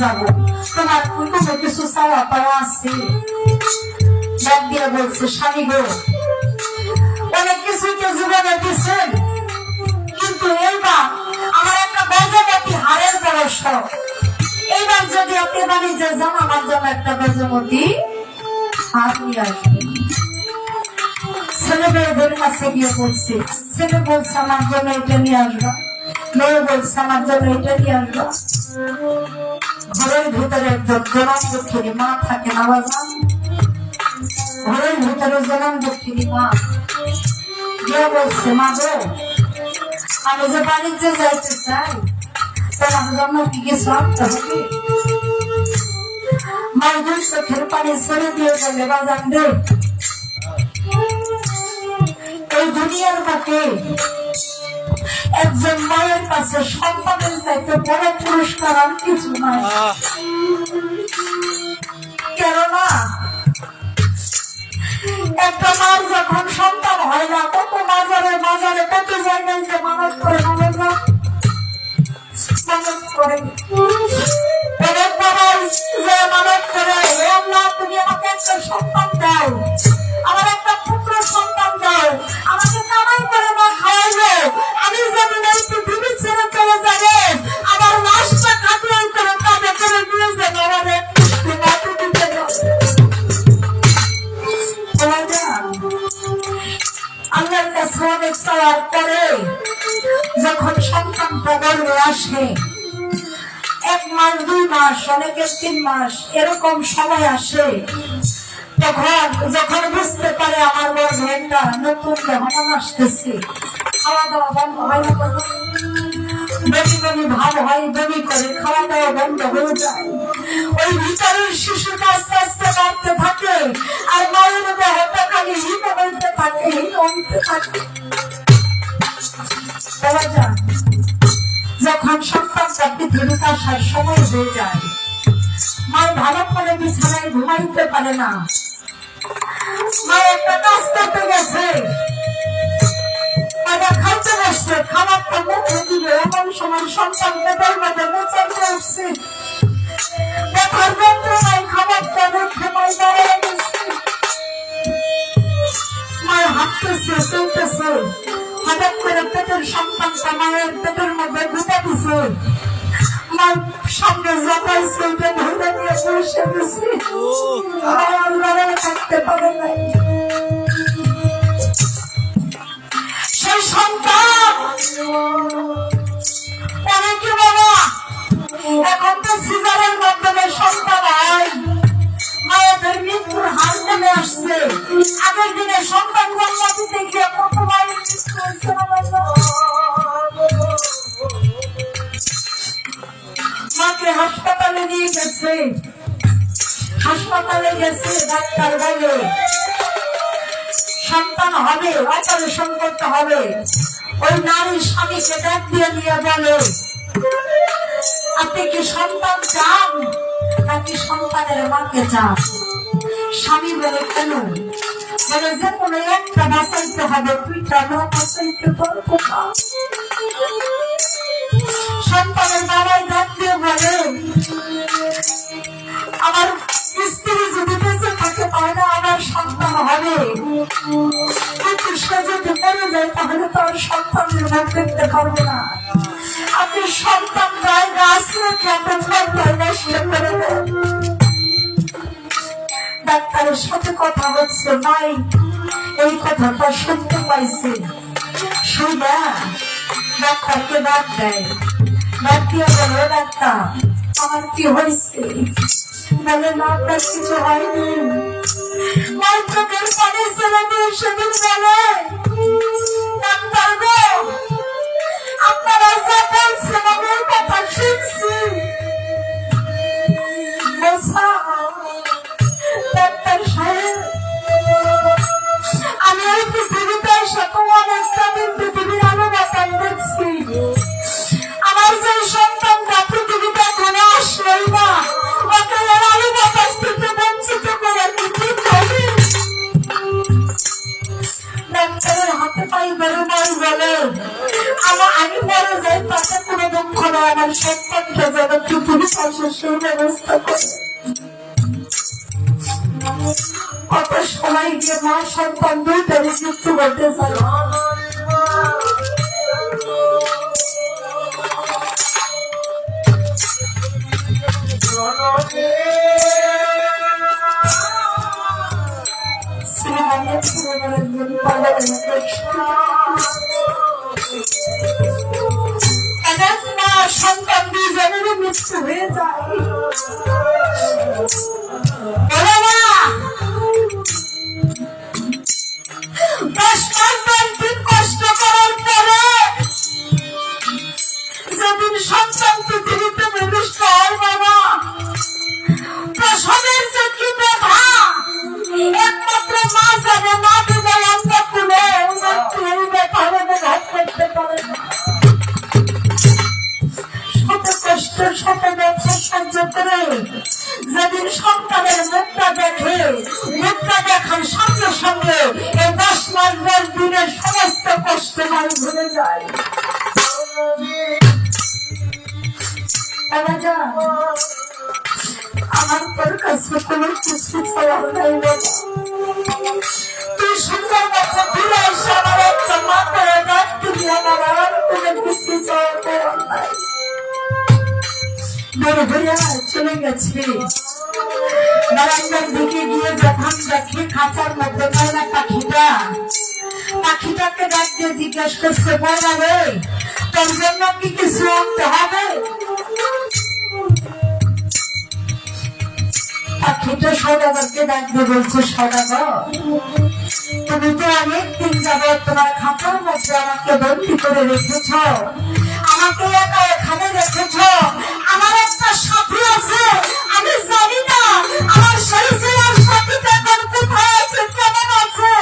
যাবো। তোমার কোনো কিছু চাওয়া পাওয়া আছে? ডাক দিয়ে বলছে, স্বামী গো, অনেক কিছুই তো জীবনে দিচ্ছেন, কিন্তু এইবার আমার একটা গজমতি হারের বড় শখ। এইবার যদি আপনি বাণিজ্যে যান, আমার জন্য একটা গজমতি হার নিয়ে আসবেন। ছেলে মেয়েদের কাছে গিয়ে বলছে, ছেলে বলছে আমার জন্য এটা নিয়ে আসবা, মেয়ে বলছে আমার জন্য এটা নিয়ে আসবা। ঘরের ভিতরে একজন জনম দক্ষিণী মা থাকে না বাজান, ঘরের ভিতরে জনম দক্ষিণী মা গিয়ে বলছে, মা গো, আমি যে বাণিজ্যে যাইতে চাই, তোমার জন্য কি কিছু আনতে হবে? মায়ের দুই চোখের পানি ছেড়ে দিয়ে বলে, বাজান রে, এই দুনিয়ার বুকে একজন মায়ের কাছে সন্তানের চাইতে বড় পুরস্কার আর কিছু নাই। কেননা একটা মার যখন সন্তান হয় না, কত বাজারে বাজারে কত জায়গায় যে মানত করে, মানত করে অনেক বাবাই যে মানত করে, আল্লাহ তুমি আমাকে একটা সন্তান দাও, আমার একটা পুত্র সন্তান দাও, আমাকে কামাই করে মা খাওয়াইলো, আমি যেন এই পৃথিবী ছেড়ে চলে যাবে, আমার লাশটা খাটিয়াই করে কাঁধে করে নিয়ে যাবে, আমাদের আল্লাহর কাছে অনেক চাওয়ার পরে যখন সন্তানটা গর্ভে আসে, 1 মাস 2 মাস, অনেকের 3 মাস এরকম সময় আসে, তখন যখন বুঝতে পারে আমার গর্ভে একটা নতুন মেহমান আসতেছে, খাওয়া দাওয়া বন্ধ হয় না, বেবি বেবি ভাব হয়, বেবি করে খাওয়া দাওয়া বন্ধ হয়ে যায়। ওই ভিতরের শিশুটা আস্তে আস্তে বাড়তে থাকে, আর মায়ের দেহটা খালি হিম হইতে থাকে, হিম হইতে থাকে। যখন সন্তানটা পৃথিবীতে আসার সময় হয়ে যায়, মায়ের ভালো করে বিছানায় ঘুমাইতে পারে না, মা একটা কাজ করতে গেছে, খাইতে বসছে, খাবারটা মুখে দিবে, এমন সময় সন্তান পেটের মধ্যে মুচে উঠছে, ব্যথার যন্ত্রণায় খাবারটা মুখে মায় দাঁড়িয়ে গেছে। মায় হাঁটতেছে, চলতেছে, হঠাৎ করে পেটের সন্তানটা মায়ের পেটের মধ্যে ঢুকে দিছে, মায়ের সামনে জপাইছে, ধরে নিয়ে বসে গেছে, মায়ের লড়াই থাকতে পারে নাই। সেই সন্তান অনেকে বাবা এখন তো সিজারের মাধ্যমে সন্তান হয়, মায়েদের মৃত্যুর হার কমে আসছে। আগের দিনে সন্তান জন্ম দিতে গিয়ে কত মায়ের মৃত্যু হয়েছে, আমাকে হাসপাতালে নিয়ে গেছে। হাসপাতালে গেছে, ডাক্তার বলে সন্তান হবে, অপারেশন করতে হবে। ওই নারী স্বামীকে ডাক দিয়ে নিয়ে বলে, আপনি কি সন্তান চান নাকি সন্তানের মাকে চান? স্বামী বলে, কেন? বলে, যে কোনো একটা বাঁচাইতে হবে, দুইটা না বাঁচাইতে পারবো না। সন্তানের বাবাই ডাক দিয়ে বলে, আমার স্ত্রী যদি বেঁচে থাকে তাহলে আমার সন্তান হবে, কিন্তু সে যদি মরে যায় তাহলে তো আর সন্তানের মুখ দেখতে পারবো না। আপনি সন্তান গায়ে গাছ রেখে আপনার সন্তান নষ্ট করে দেন। ডাক্তারের সাথে কথা হচ্ছে, ভাই এই কথাটা শুনতে পাইছি। শুনে ডাক্তারকে ডাক দেয়, ডাক দিয়ে বলে, ডাক্তার আমার কি হয়েছে? বলে, না আপনার কিছু হয়নি। মার চোখের পানি ছেড়ে দিয়ে সেদিন বলে, ডাক্তার গো, আপনারা যা বলছেন আমি ওর কথা শুনছি। ডাক্তার সাহেব, আমি এই পৃথিবীতে এসে তো অনেকটা দিন পৃথিবীর আলো বাতাস দেখছি। আমার যে সন্তানটা পৃথিবীতে ঘুরে আসলোই না, ওকে এর আলো বাতাস থেকে বঞ্চিত করে কি করি? ডাক্তারের হাতে পাই বেরোবার বলে, আমি মরে যাই তাতে কোনো দুঃখ নয়, আমার সন্তানকে যেন পৃথিবী পাশে সেই ব্যবস্থা করে। কত সময় গিয়ে মা সন্তান দুইটারই মৃত্যু করতে চায়। সন্তান দুইজনেরই মৃত্যু হয়ে যায়। কষ্ট করার পরে যেদিন সন্তান পৃথিবীতে প্রবিষ্ট হয়, বাবা প্রসবের যে কি ব্যথা একমাত্র মা জানে, মা দিলে অন্য কোনো এই ব্যথা অনুভব করতে পারে না। শত কষ্ট শত ব্যথা সহ্য করে যেদিন সন্তানের মুখটা দেখে, মুখটা দেখার সঙ্গে সঙ্গে এই 10 মাস 10 দিনের সমস্ত কষ্ট মাল ভুলে যায়। আমার তোর কাছে কোনো কিছু চাওয়ার নাই বাবা, তুই সুন্দর কথা ফিরে এসে আমার একটা মা করে ডাক, তুমি আমার আর কোনো কিছু চাওয়ার করার নাই। বের হইয়া চলে গেছে। বারান্দার দিকে গিয়ে যখন দেখে খাঁচার মধ্যে ময়না পাখিটাকে ডাক দিয়ে জিজ্ঞেস করছে, ময়না রে, তোর জন্য কি কিছু আনতে হবে? পাখিটা সদাগরকে ডাক দিয়ে বলছে, সদাগর তুমি তো অনেকদিন যাবত তোমার খাঁচার মধ্যে আমাকে বন্দী করে রেখেছ, আমাকে একা এখানে রেখেছ, আমার একটা সাথী আছে, আমি জানি না আমার সেই ছেলের সাথীটা এখন কোথায় আছে, কেমন আছে।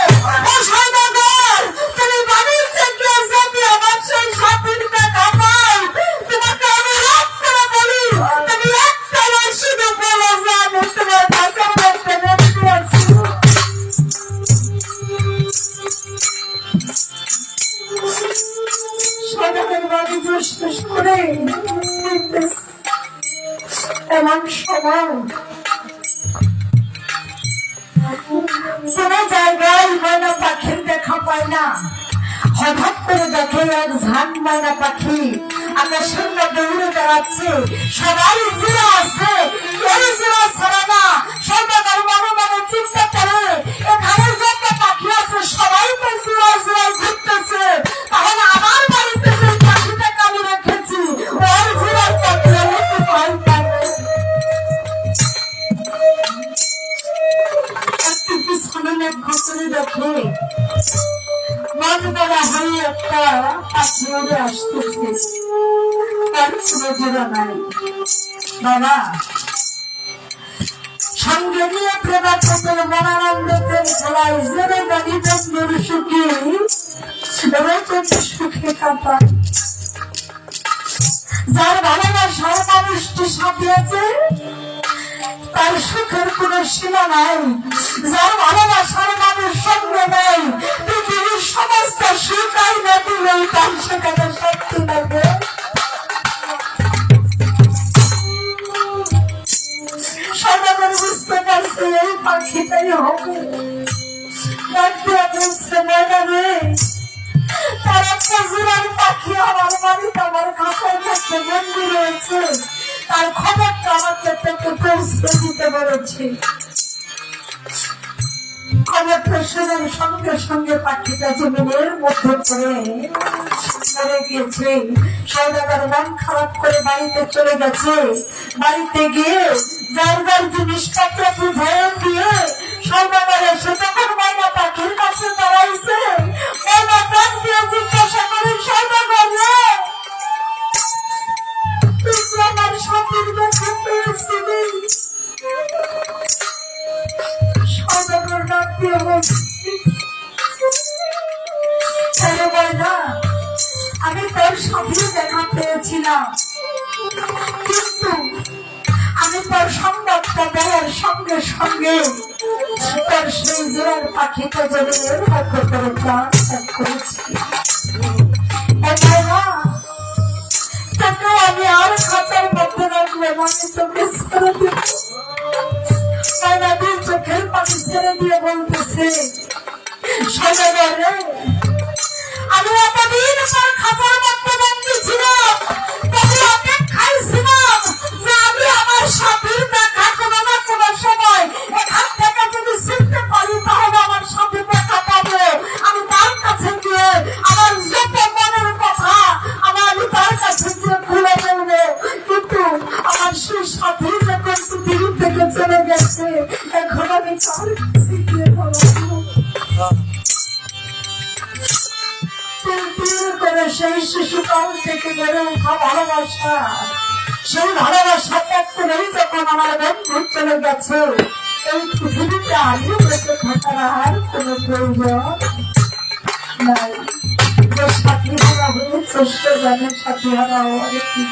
ও সদাগর, তুমি বাড়িতে গিয়ে যদি আমার সেই সাথীর দেখা পাই, তোমাকে আমি রাত করে বলি, তুমি একটা শুধু বলে যে আমি তোমার ভাষা করতে বলতে আছি। সদাগর বাড়ি জোশ করে এমন সময় কোন জায়গায় ময়না পাখির দেখা পায় না। হঠাৎ করে দেখে এক ঝাঁক ময়না পাখি আকাশের মধ্যে উড়ে বেড়াচ্ছে। সবাই জোড়া আছে, কেউ জোড়া ছাড়ে না। সদাগর মনে মনে চিন্তা করে, এখানে যত পাখি আছে সবাই তো জোড়া জোড়া ঘুরতেছে, তাহলে আমার বাড়িতে যে পাখিটাকে আমি রেখেছি ওর জোড়ার পাখি আমি তো ভয় পাই। একটু পিছনে লক্ষ্য করে দেখে মন বলা হয়ে একটা পাখি উড়ে আসতেছে, তার কোনো জোড়া নাই। বাবা সঙ্গে নিয়ে প্রেমের পথের মনানন্দ প্রেম খেলায় জেনে দাঁড়ি বন্ধুর সুখী রয়েছে সুখে কাঁপা যার ভালোবাসার মানুষটি সাথে আছে তার সুখের কোন সীমা নাই, যার ভালোবাসার মানুষ সঙ্গে নেই পৃথিবীর সমস্ত সুখ আইনা দিলেই তার সেখানে শান্তি লাগে। সদাগর বুঝতে পারছে এই পাখিটাই হবে, ডাকতে বলছে ময়দানে তার একটা জোড়ার পাখি আমার বাড়িতে আমার কাছের কাছে বন্ধু রয়েছে, তার খবরটা আমাকে থেকে পৌঁছে দিতে পেরেছি। খবরটা শোনার সঙ্গে সঙ্গে পাখিটা জমিনের মধ্যে পড়ে মরে গিয়েছে। সৌদাগর মন খারাপ করে বাড়িতে চলে গেছে। বাড়িতে গিয়ে যার যার জিনিসপত্র বুঝাইয়া দিয়ে সৌদাগর এসে তখন ময়না পাখির কাছে দাঁড়াইছে। ময়না ডাক দিয়ে জিজ্ঞাসা করে সৌদাগর রে তুই আমার সাথীর দেখা পেয়েছিলি? সৌদাগর ডাক দিয়ে বলছি আমি তোর সাথে দেখা পেয়েছিলাম, কিন্তু আমি তোর সংবাদটা দেওয়ার সঙ্গে সঙ্গে তোর সেই জোড়ার পাখিটা যদি ভাগ্য করে প্রাণ ত্যাগ করেছি। তোকে আমি আর খাতার মধ্যে রাখলে মানে তোকে ছেড়ে দিব। চোখের পানি ছেড়ে দিয়ে বলতেছে সৌদাগর রে আমি এতদিন পর খাতার মধ্যে বন্দী ছিলাম, তবে অপেক্ষায় ছিলাম যে আমি আমার সাথীর দেখা কোনো না কোনো সময় এখান থেকে যদি শিখতে পারি তাহলে আমার সাথে দেখা পাবো। আমি তার কাছে গিয়ে আমার যত মনের কথা আমি তার কাছে গিয়ে খুলে বলবো, কিন্তু আমার সেই সাথী যখন পৃথিবী থেকে চলে গেছে এখন আমি তার কাছে গিয়ে বলবো। সেই শিশুকাল থেকে গড়ে ওঠা ভালোবাসা, সেই ভালোবাসা ত্যাগ করেই যখন আমার বন্ধু চলে গেছে এই পৃথিবীতে আমিও বেঁচে থাকার আর কোন প্রয়োজন নাই। সাথী হারা হয়ে চেষ্টা জানে সাথী হারা হওয়ার কি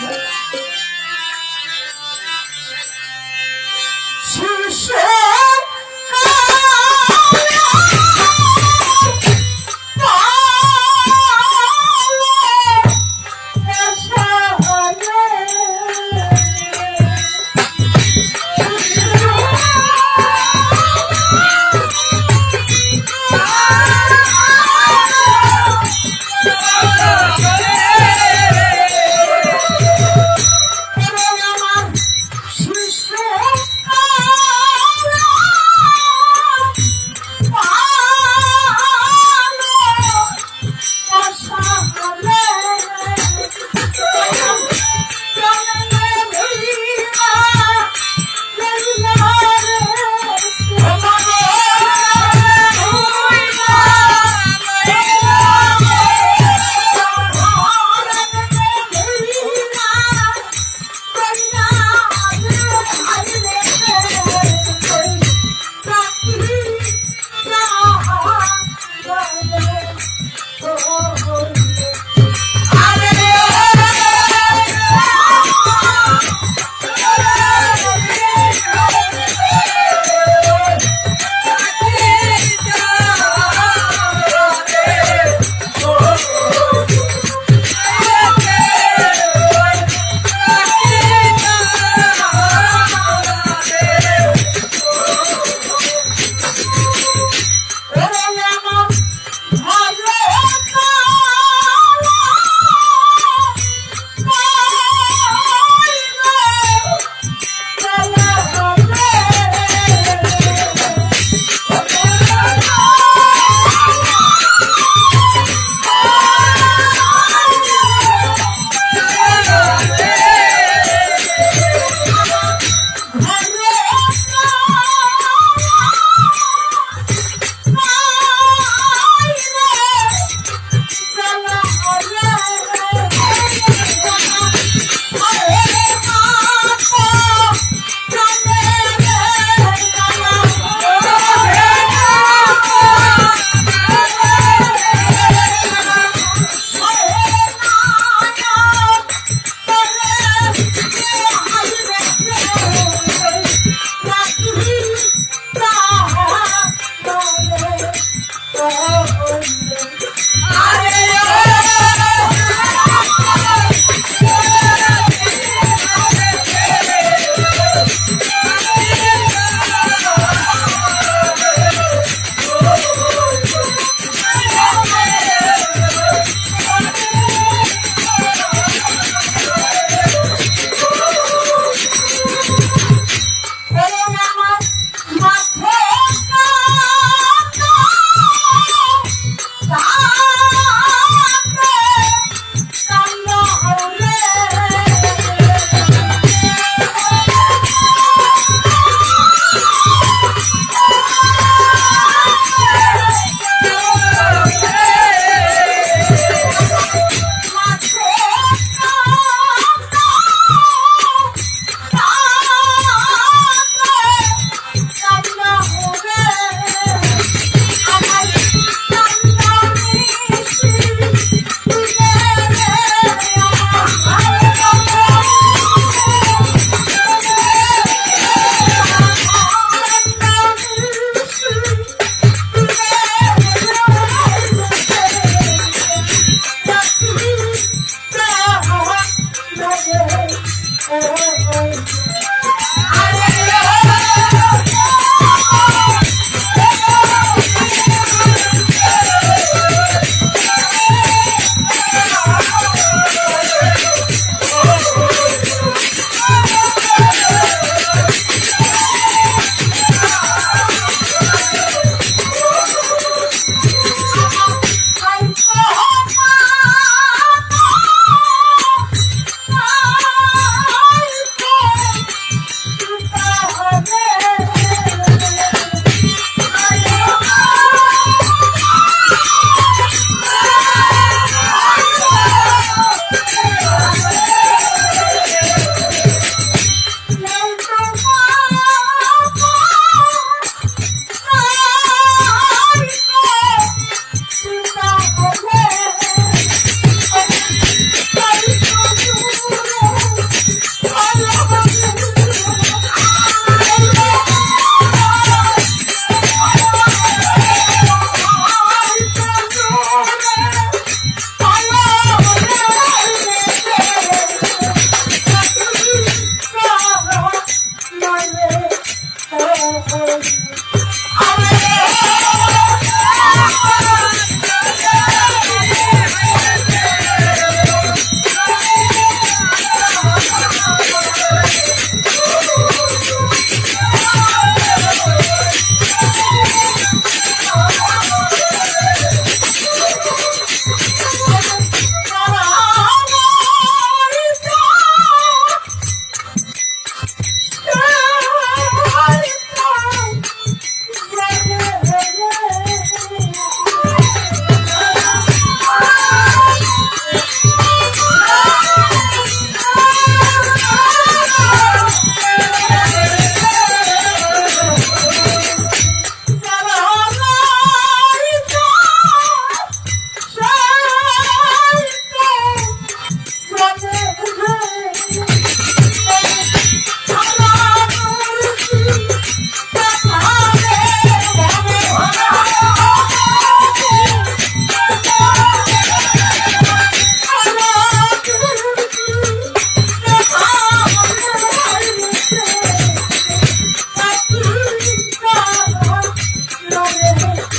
Thank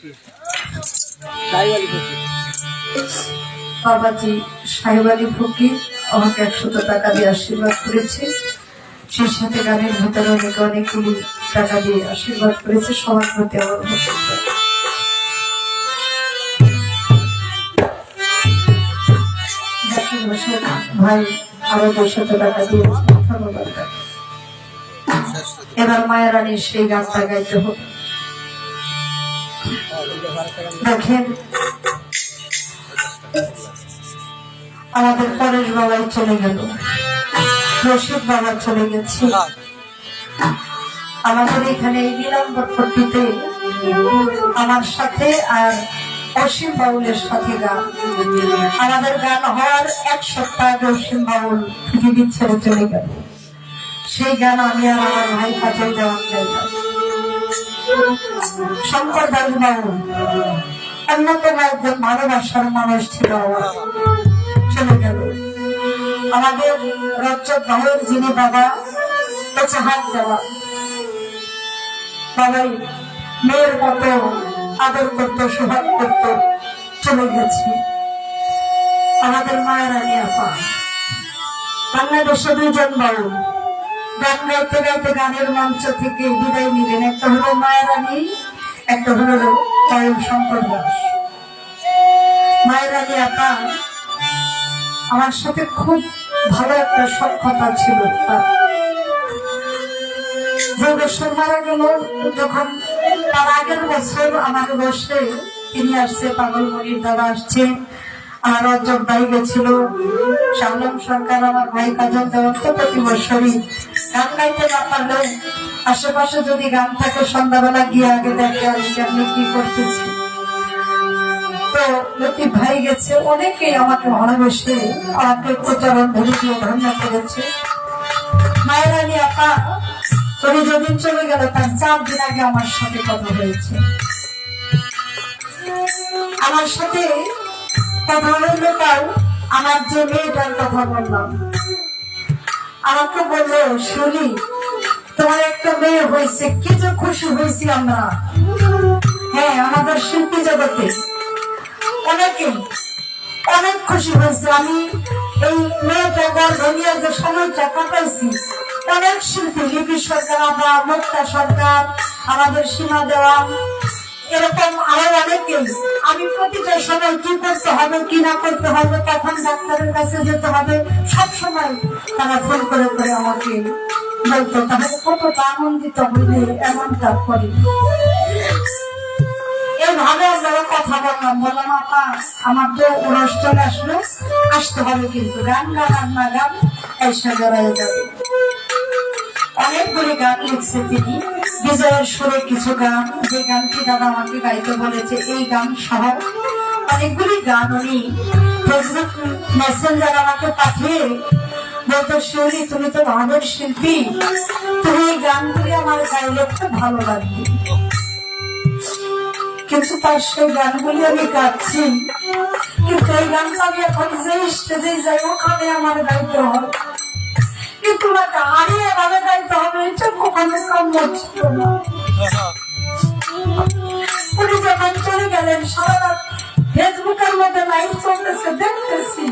ফকির সাইওয়ালি ফকির বাবাজি সাহেব আলী ফকির আমাকে 100 টাকা দিয়ে আশীর্বাদ করেছে। সেই সাথে গানের ভিতরে অনেকগুলি টাকা দিয়ে আশীর্বাদ করেছে। সবার প্রতি আমার ধন্যবাদ। জাকির হোসেন ভাই আরো 200 টাকা দিয়েছে, ধন্যবাদ। এবার মায়েরানির সেই গানটা গাইতে হবে। দেখেন আমাদের পরেশ বাবাই চলে গেল, রশিদ বাবা চলে গেছে। আমাদের এখানে এই নীলাম্বরপট্টিতে আমার সাথে আর অসীম বাউলের সাথে গান, আমাদের গান হওয়ার 1 সপ্তাহ আগে অসীম বাউল পৃথিবী ছেড়ে চলে গেল। সেই গান আমি আর আমার ভাই কাজল দেওয়ান গাইলাম। শঙ্কর দাস বাবু অন্যতম একজন ভালোবাসার মানুষ ছিল, চলে গেল। আমাদের রঞ্জক ভাইয়ের যিনি বাবা, কাছে হাত দেওয়া, বাবাই মেয়ের মতো আদর করতো, সোহাগ করতো, চলে গেছে। আমাদের মায়েরানি আপা বাংলাদেশে 2 জন বাবু গান গাইতে গাইতে গানের মঞ্চ থেকে বিদায় নিলেন। একটা হলো মায়েরানি, একটা হলো কয়েল শঙ্কর দাস। মায়েরানি আপা আমার সাথে খুব ভালো একটা সখ্যতা ছিল। যে বছর মারা গেল, যখন তার আগের বছর আমার বসে তিনি আসছে, পাগলমণির দাদা আসছে, আমার রঞ্জক ভাই গেছিল, শামলাম সরকার, আমার ভাই কাজল দেওয়ার। তো প্রতি বছরই গান গাইতে না পারলেও আশেপাশে যদি গান থাকে সন্ধ্যাবেলা গিয়ে আগে দেখে আমি কি করতেছি। তো লতিফ ভাই গেছে, অনেকেই আমাকে ভালোবেসে আমাকে প্রচারণ ধরে দিয়ে ধন্য করেছে। মায়েরানি আপা উনি যেদিন চলে গেল তার 4 দিন আগে আমার সাথে কথা হয়েছে। আমার সাথে কথা হইল তাও আমার যে মেয়েটার কথা বললাম, আমাকে বললো শুনি তোমার একটা মেয়ে হয়েছে, কি যে খুশি হয়েছি আমরা। হ্যাঁ, আমাদের শিল্পী জগতে অনেক খুশি হয়েছে। আমি এই মেয়েটা গর্ভ নিয়ে যে সময়টা কাটাইছি, অনেক শিল্পী, লিপি সরকার, আমরা মুক্তা সরকার, আমাদের সীমা দেওয়ান, এরকম আরো অনেকেই। আমি প্রতিটা সময় কি করতে হবে কি না করতে হবে, কখন ডাক্তারের কাছে যেতে হবে, সব সময় তারা ফোন করে করে আমাকে বলতো। তাহলে কতটা আনন্দিত হইলে এমনটা করি। এইভাবে আমরা কথা বললাম আপা আমার তো অনুষ্ঠান আসলো, আসতে হবে, কিন্তু গান গান আর না গান এসে জড়াই যাবে। অনেকগুলি গান লিখছে তিনি, বিজয়ের সুরে কিছু গান, যে গানটি দাদা আমাকে গাইতে বলেছে, এই গান সহ অনেকগুলি গান উনি ফেসবুক মেসেঞ্জার আমাকে পাঠিয়ে বলতো, শিউলি তুমি তো আমাদের শিল্পী, তুমি এই গানগুলি আমার গাইলে খুব ভালো লাগবে। কিন্তু তার সেই গানগুলি আমি গাচ্ছি, কিন্তু এই গানটা আমি এখন যে স্টেজে যাই ওখানে আমার গাইতে হয়, কিন্তু না গানে এভাবে গাইতে হবে, এটা কখনো কাম্য ছিল না। উনি যখন চলে গেলেন, সারা রাত ফেসবুকের মধ্যে লাইভ চলতেছে, দেখতেছি,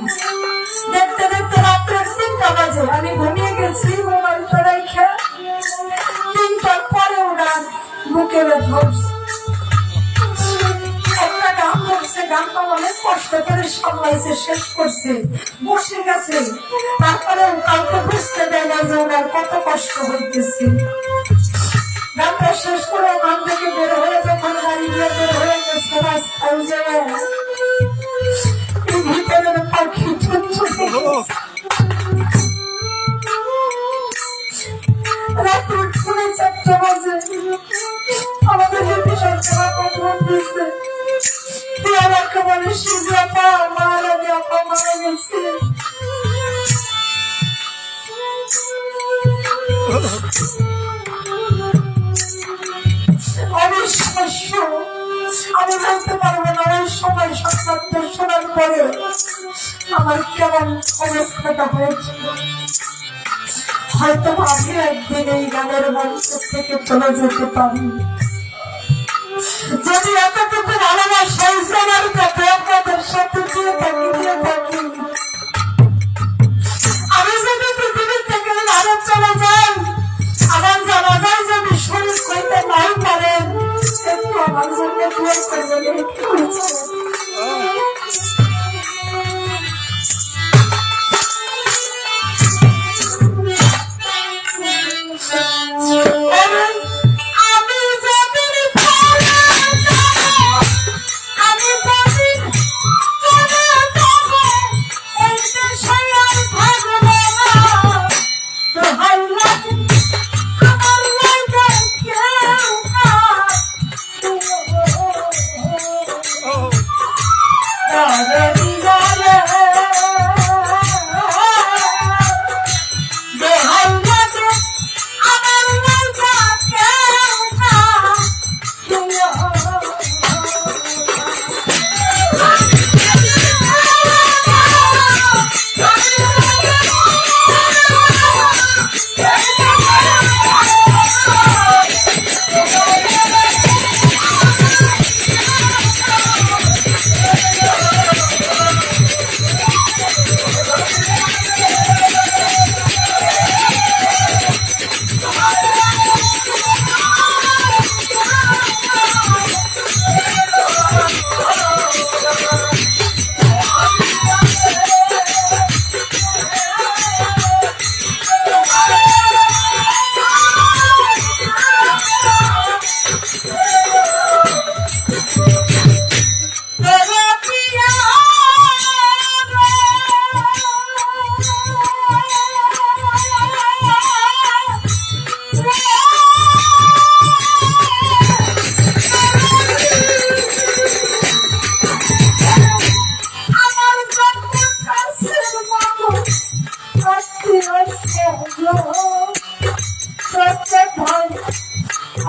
দেখতে দেখতে রাত্রে 3টা বাজে আমি ঘুমিয়ে গেছি। মোবাইলটা রেখে 3টার পরে ওরা বুকে ধরছে, একটা গান ধরছে, গানটা অনেক কষ্ট করে সামলাইছে, শেষ করছে, বসে গেছে। তারপরে কাউকে বুঝতে দেয় না যে ওনার কত কষ্ট হইতেছে। গানটা শেষ করে গান থেকে বের হয়ে যখন গাড়ি নিয়ে বের হয়ে গেছে রাস্তায়, যে ভিতরে পাখি রাত্রে 4:30 বাজে আমাদের লিপি সরকার কথা দিচ্ছে, আমাকে বলে শিবু আপা মায়েরানি আপা মারা গেছে। অবিশ্বাস্য, আমি বলতে পারবো না। ওই সময় সংবাদটা শোনার পরে আমার কেমন অবস্থাটা হয়েছিল। হয়তো আমি একদিন এই গানের মঞ্চ থেকে চলে যেতে পারি, যদি এতটুকু ভালোবাসা ইসলামের কাছে আপনাদের সাথে দিয়ে থাকি আমি যদি পৃথিবী থেকে ভারত চলে যাই, আমার জানা যায় যদি শরীর করতে নাই পারেন, একটু আমার জন্য দোয়া করবেন।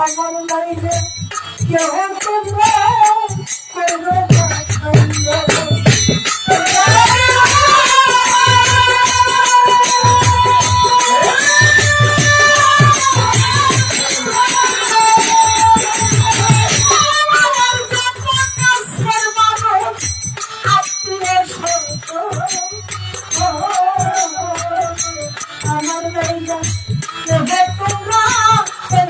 আমার লাইফে কেউ তোমরা আমার লাইফে কেউ তোমরা আমার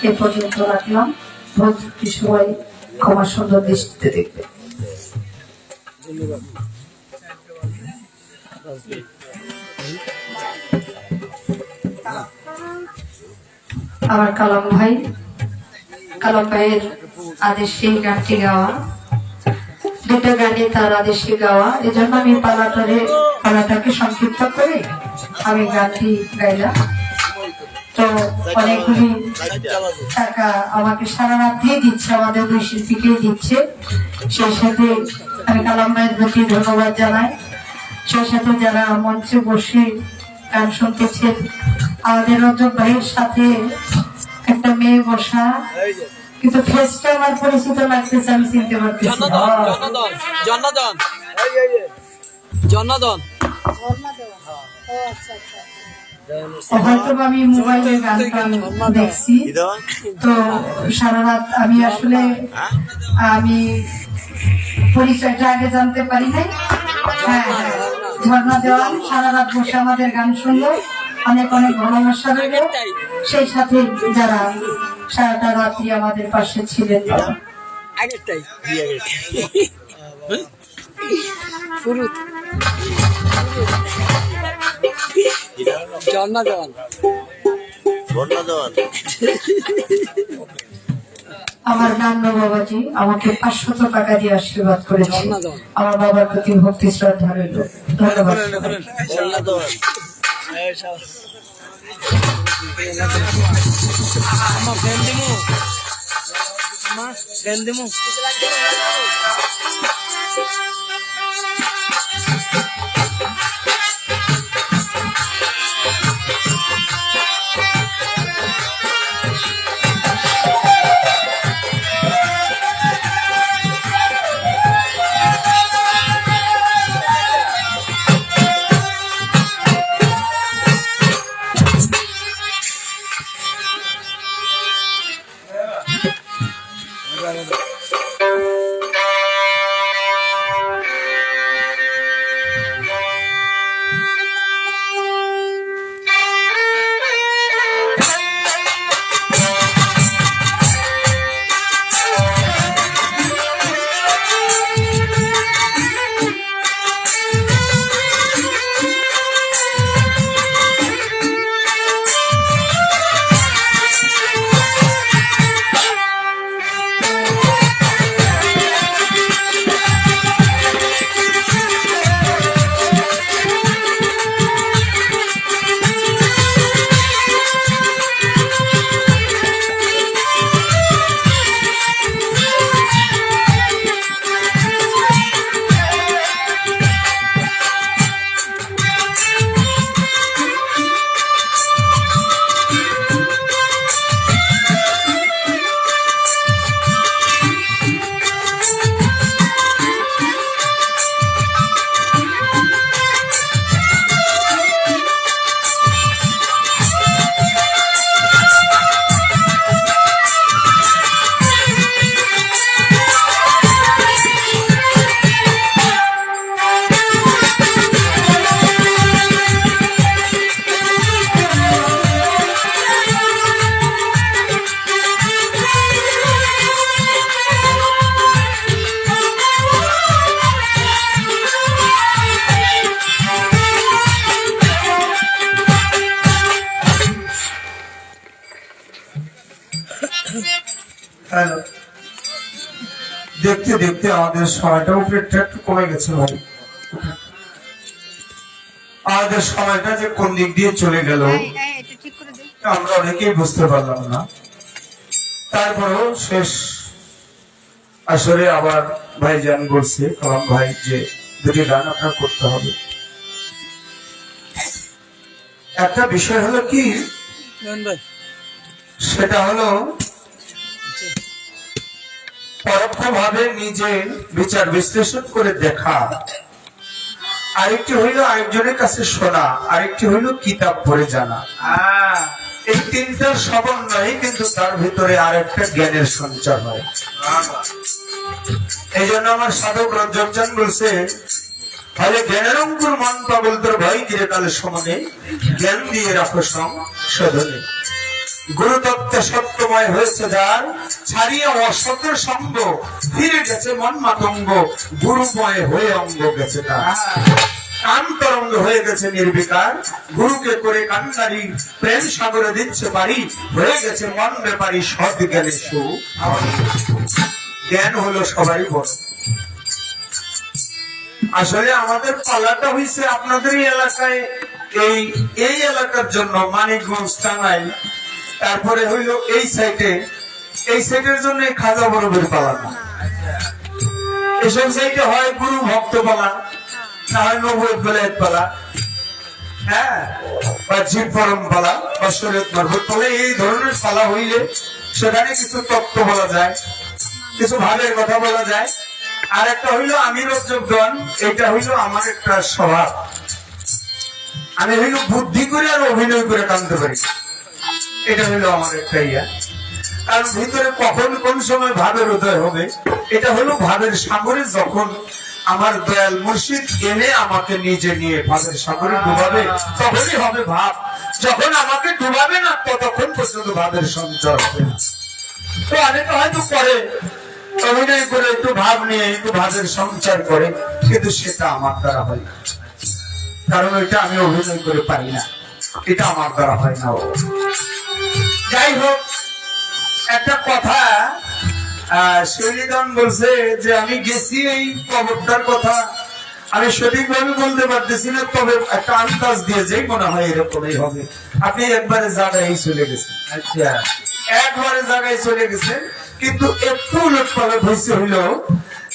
এ পর্যন্ত রাখলাম। ভোট সবাই ক্ষমা সুন্দর দৃষ্টিতে দেখবে। আমার কালাম ভাইয়ের আদেশে গানটি গাওয়া, দুটো গানে তার আদেশে গাওয়া, এজন্য আমি পালাটাকে সংক্ষিপ্ত করে আমি গানটি গাইলাম। তো অনেকগুলি টাকা আমাকে সারা রাত দিয়ে দিচ্ছে, আমাদের দুই শিল্পীকেই দিচ্ছে। সেই সাথে আমি কালাম ভাইয়ের প্রতি ধন্যবাদ জানাই। সেই সাথে যারা মঞ্চে বসে গান শুনতেছেন, আমাদের রজব ভাইয়ের সাথে একটা মেয়ে বসা, কিন্তু ফেসটা আমার পরিচিত লাগতেছে, আমি চিনতে পারতেছি। হয়তো আমি মোবাইলে গানটা দেখছি, তো সারা রাত আমি আসলে আমি পরিচয়টা আগে জানতে পারি নাই। হ্যাঁ, ঝর্ণা দেওয়ান সারা রাত বসে আমাদের গান শুনলো, অনেক অনেক ভালোবাসা রইল। সেই সাথে যারা সারাটা রাত্রি আমাদের পাশে ছিলেন, আমার নান্ন বাবাজি আমাকে 500 টাকা দিয়ে আশীর্বাদ করেছে। আমার বাবার প্রতি ভক্তি শ্রদ্ধা রইল। ধন্যবাদ। হ্যালো, দেখতে দেখতে আমাদের সময়টা উপরে একটু কমে গেছে ভাই। আমাদের সময়টা যে কোন দিক দিয়ে চলে গেল আমরা অনেকেই বুঝতে পারলাম না। তারপরেও শেষ আসরে আবার ভাইজান বলছে, কালাম ভাই, যে দুটি গান আপনার করতে হবে। একটা বিষয় হলো কি, ভাই সেটা হলো পরোক্ষভাবে নিজে বিচার বিশ্লেষণ করে দেখা, আরেকটি হইল আরেকজনের কাছে শোনা, আরেকটি হইল কিতাব পড়ে জানা। এই তিনটার সমন্বয়ে কিন্তু তার ভিতরে আর একটা জ্ঞানের সঞ্চার হয়। এই জন্য আমার সাধক রঞ্জন চান বলছে, ফলে জ্ঞানের অঙ্কুর মন পাগল তোর ভয় গিরে কালে সমানে, জ্ঞান দিয়ে রাখো সংশোধনে। গুরুতত্ত্বে সত্যময় হয়েছে যার, ছাড়িয়ে অসতের সঙ্গ, ফিরে গেছে মন মাতঙ্গ, গুরুময় হয়ে অঙ্গ গেছে তার। কান তরঙ্গ হয়ে গেছে নির্বিকার, গুরুকে করে কান্নারি, প্রেম সাগরে দিচ্ছে পারি, হয়ে গেছে মন ব্যাপারী সৎ জ্ঞানের সু। জ্ঞান হলো সবারই বড়। আসলে আমাদের পালাটা হয়েছে আপনাদের এলাকায়, এই এলাকার জন্য মানিকগঞ্জ, টাঙ্গাইল, তারপরে হইল এই সাইডের জন্য খাজা বরফের পালা না। এসব সাইডে হয় গুরু ভক্ত পালা, না হয় নবুয়ত বেলায়েত পালা, হ্যাঁ, বা জীব পরম পালা, বা শরীয়ত মারফত পালা। এই ধরনের পালা হইলে সেখানে কিছু তত্ত্ব বলা যায়, কিছু ভাবের কথা বলা যায়। আর একটা হইল আমি রজ্জগণ, এটা হইল আমার একটা স্বভাব। আমি হইল বুদ্ধি করে আর অভিনয় করে কাঁদতে পারি, এটা হইলো আমার একটা ইয়া। কারণ ভিতরে কখন কোন সময় ভাবের উদয় হবে, এটা হলো ভাবের সাগরে যখন আমার দয়াল মুর্শিদ এনে আমাকে নিজে নিয়ে ভাবের সাগরে ডুবাবে, তখনই হবে ভাব। যখন আমাকে ডুবাবে না, ততক্ষণ পর্যন্ত ভাবের সঞ্চার হবে না। তো অনেকে হয়তো করে অভিনয় করে একটু ভাব নিয়ে একটু ভাবের সঞ্চার করে, কিন্তু সেটা আমার দ্বারা হয় না। কারণ ওইটা আমি অভিনয় করে পারি না, এটা আমার দ্বারা হয় না। যাই হোক, একটা কথা শৈলীদান বলছে যে আমি গেছি এই কবরটার কথা, আমি সঠিকভাবে বলতে পারতেছি না, তবে একটা আন্দাজ দিয়ে যে মনে হয় এরকমই হবে। আপনি একবারে জায়গায় চলে গেছেন, আচ্ছা, একবারে জায়গায় চলে গেছেন, কিন্তু একটু উলট পালট হয়েছে। হইল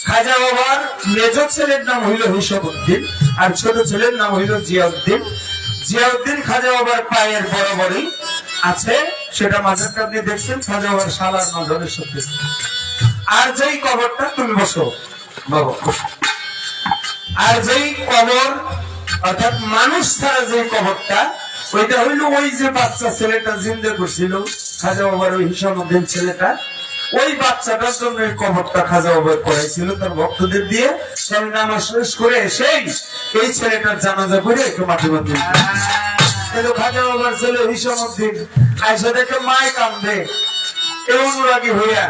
খাজা বাবার মেজ ছেলের নাম হইল হিসাবউদ্দিন, আর ছোট ছেলের নাম হইল জিয়াউদ্দিন। জিয়াউদ্দিন খাজা বাবার পায়ের বরাবরই আছে, সেটা মাঝারটা আপনি দেখছেন, খাজা বাবার শালার মাঝারের সাথে। আর যেই কবরটা, তুমি বসো বাবা, আর যেই কবর অর্থাৎ মানুষ ছাড়া যে কবরটা, ওইটা হইল ওই যে বাচ্চা ছেলেটা জিন্দা করছিল খাজা বাবার, ওই হিসাবউদ্দিন ছেলেটা, ওই বাচ্চাটার জন্য এই কবরটা খাজা বাবা করাইছিল তার ভক্তদের দিয়ে। সেই নামাজ শেষ করে এসেই এই ছেলেটার জানাজা করে একটু মাটি মাটি, কিন্তু খাজা বাবার ছেলে হিসাবউদ্দিন আয়সা দেখে মায় কান্দে, এই অনুরাগী হইয়া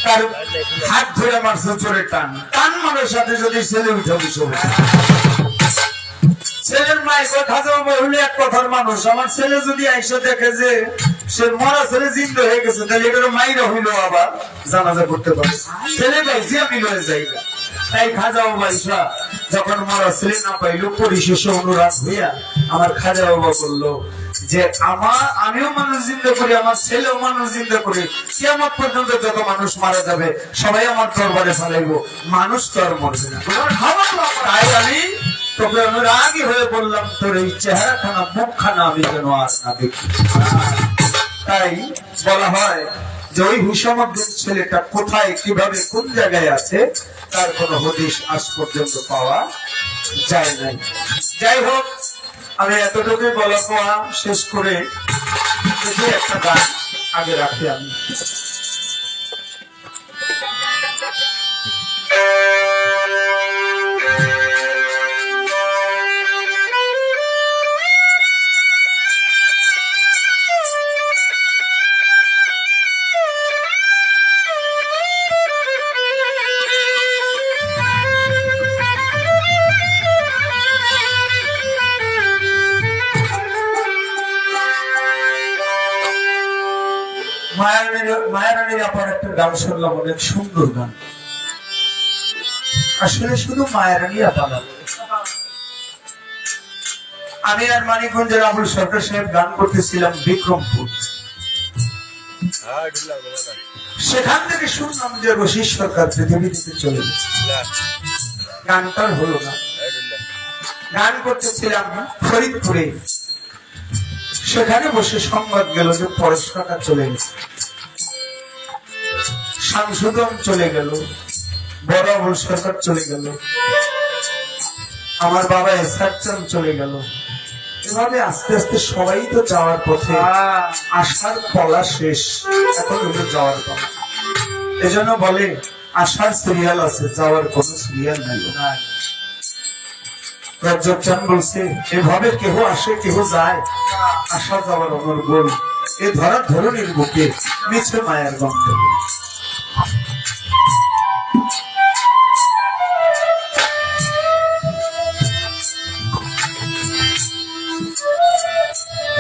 তার হাত ধরে মারছে চোরের টান, টান মারের সাথে যদি ছেলে উঠে বসে, ছেলের মায়ের খাজা বাবা হইলে এক কথার মানুষ। আমার ছেলে যদি আইসা দেখে যে সে মরা ছেলে জিন্দা হয়ে গেছে, তাহলে এটার মাইরা হইলো আবার জানাজা করতে পারে, ছেলে পাইছি আমি লয়ে যাই না। তাই খাজা বাবা ইসা যখন মরা ছেলে না পাইলো, পরিশেষে অনুরাগ হইয়া আমার খাজা বাবা বললো যে আমিও মানুষ জিন্দা করি, আমার ছেলেও মানুষ জিন্দা করি, কিয়ামত পর্যন্ত যত মানুষ মারা যাবে সবাই আমার দরবারে ফেলাইবো, মানুষ তো আর মরবে না। তাই আমি তোকে অনুরাগী হয়ে বললাম, তোর এই চেহারা খানা মুখ খানা আমি যেন আর না দেখি। তাই বলা হয় যে ওই হুসামুদ্দিন ছেলেটা কোথায়, কিভাবে, কোন জায়গায় আছে, তার কোন হদিশ আজ পর্যন্ত পাওয়া যায় নাই। যাই হোক, আমি এতটুকুই বলা পাওয়া শেষ করে একটা গান আগে রাখি আমি। মায়ারানীর আপার একটা গান শুনলাম, অনেক সুন্দর গান। আসলে শুধু মায়ারানী আপা না, আমি আর মানিকগঞ্জের আবুল সরকার সাহেব গান করতেছিলাম বিক্রমপুর। সেখান থেকে শুনলাম যে রশিদ সরকার পৃথিবী থেকে চলে গেছে। গানটার হলো না। গান করতেছিলাম ফরিদপুরে, সেখানে বসে সংবাদ গেল যে পরেশ কাকা চলে গেছে, শামসুদম চলে গেল, বড় আবুল সরকার চলে গেল, আমার বাবা এসারচান চলে গেল। এভাবে আস্তে আস্তে সবাই তো যাওয়ার পথে, আশার পলা শেষ, এখন হলো যাওয়ার পালা। এজন্য বলে আশার সিরিয়াল আছে, যাওয়ার কোন সিরিয়াল নাই। রজব চান বলছে এভাবে কেহ আসে কেহ যায়, আসা যাওয়ার অনর্গল, এ ধরা ধরনের বুকে মিছে মায়ের গন্ধ।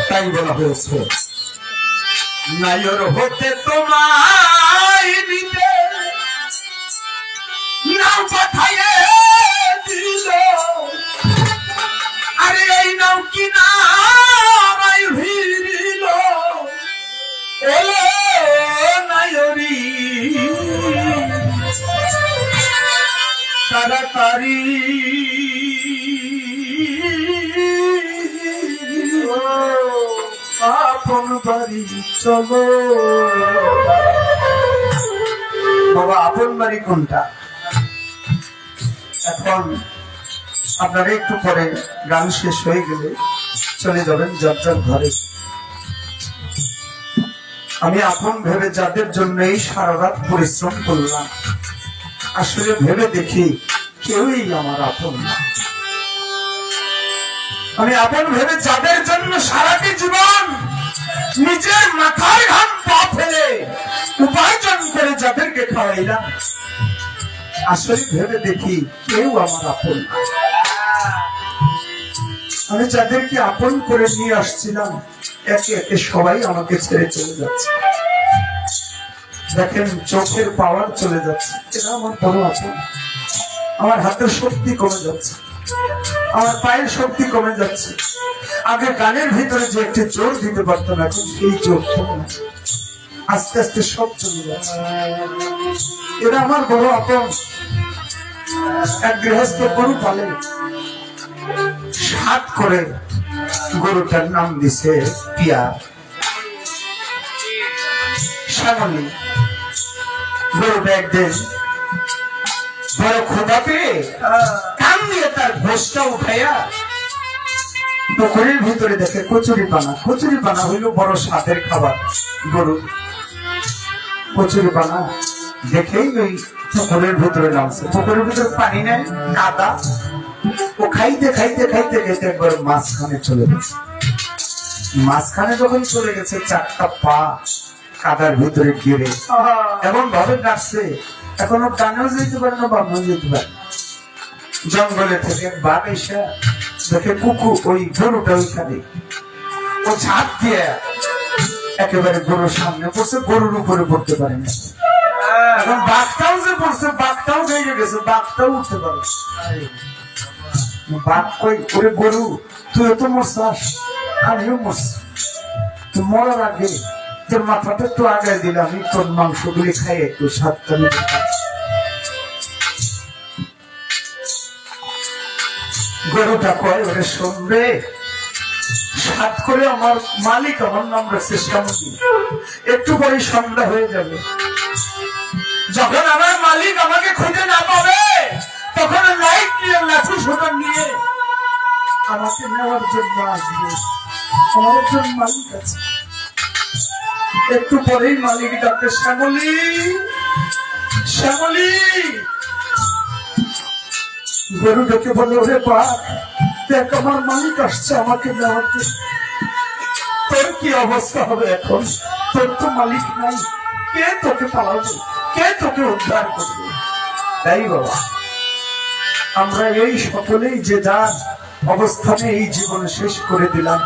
তাই বলা হয়েছে নায়র হতে তোমায় নিতে নাও পাঠাইয়ে দিল, আরে এই নাও কিনারায় ভিড়িল, ওলে নায়রি তাড়াতাড়ি আপন বাড়ি চলো। বাবা আপন বাড়ি কোনটা? এখন আপনারা একটু পরে গান শেষ হয়ে গেলে চলে যাবেন যার যার ঘরে। আমি আপন ভেবে যাদের জন্য এই সারা রাত পরিশ্রম করলাম, আসলে ভেবে দেখি কেউই আমার আপন না। আমি আপন ভেবে যাদের জন্য সারাটি জীবন নিজের মাথায় ঘাম পা ফেলে উপার্জন করে যাদেরকে খাওয়াইলাম, আসলে ভেবে দেখি কেউ আমার আপন না। আমি যাদেরকে আপন করে নিয়ে আসছিলাম, একে একে সবাই আমাকে ছেড়ে চলে যাচ্ছে। দেখেন চোখের পাওয়ার চলে যাচ্ছে, এটা আমার বড় আপন। আমার হাতের শক্তি কমে যাচ্ছে, আমার পায়ের শক্তি কমে যাচ্ছে। আগে গানের ভিতরে যে একটি জোর দিতে পারতাম, এখন সেই জোর আস্তে আস্তে সব চলে যাচ্ছে। এটা আমার বড় আপন। এক গৃহস্থ গরু পালে, 7 করে গরুটার নাম দিছে পিয়া শ্যামলী। গরুটা একদিন বড় খোদা পেয়ে কান দিয়ে তার ঘোষটা উঠাইয়া পুকুরের ভিতরে দেখে কচুরি পানা। কচুরি পানা হইল বড় স্বাদের খাবার। গরু কচুরি পানা দেখেই ওই পুকুরের ভিতরে নামছে। পুকুরের ভিতরে পানি নেই, কাদা। ও খাইতে খাইতে খাইতে খাইতে একবার মাঝখানে চলে গেছে। মাঝখানে যখন চলে গেছে, 4টা পা কাদার ভিতরে গিরে এমন ভাবে ডাকছে, এখনো ডানেও যেতে পারে না, বামেও যেতে পারে। জঙ্গলে থেকে বাঘ এসে দেখে কুকুর ওই গরুটা ওইখানে, ও ঝাঁপ দিয়ে একেবারে গরুর সামনে পড়ছে, গরুর উপরে পড়তে পারে না। এখন বাঘটাও যে পড়ছে, বাঘটাও ভেঙে গেছে, বাঘটাও উঠতে পারে। বাঘ কই, ওরে গরু তুই তো মরছাস, আমিও মরছি, তুই মরার আগে তোর মাথাটা একটু আগায় দিলে আমি তোর মাংসগুলি খাই একটু স্বাদটা নিতে। গরুটা কয়, ওরে শুনবে, সাত করে আমার মালিক আমার নাম রাখছে শ্যামলী, একটু পরে সন্ধ্যা হয়ে যাবে। যখন আমার মালিক আমাকে খুঁজে না পাবে, তখন লাইট নিয়ে লাঠি সোটা নিয়ে আমাকে নেওয়ার জন্য আসবে। আমার একজন মালিক আছে। একটু পরেই মালিক ডাকে, শ্যামলী, শ্যামলী। গরু ডেকে বলে, ওরে বাঘ দেখ, আমার মালিক আসছে আমাকে নেওয়ার জন্য। তোর কি অবস্থা হবে এখন? তোর তো মালিক নাই, কে তোকে পালাবে, কে তোকে উদ্ধার করবে? তাই বাবা, আমরা এই সকলেই যে যার অবস্থানে এই জীবন শেষ করে দিলাম,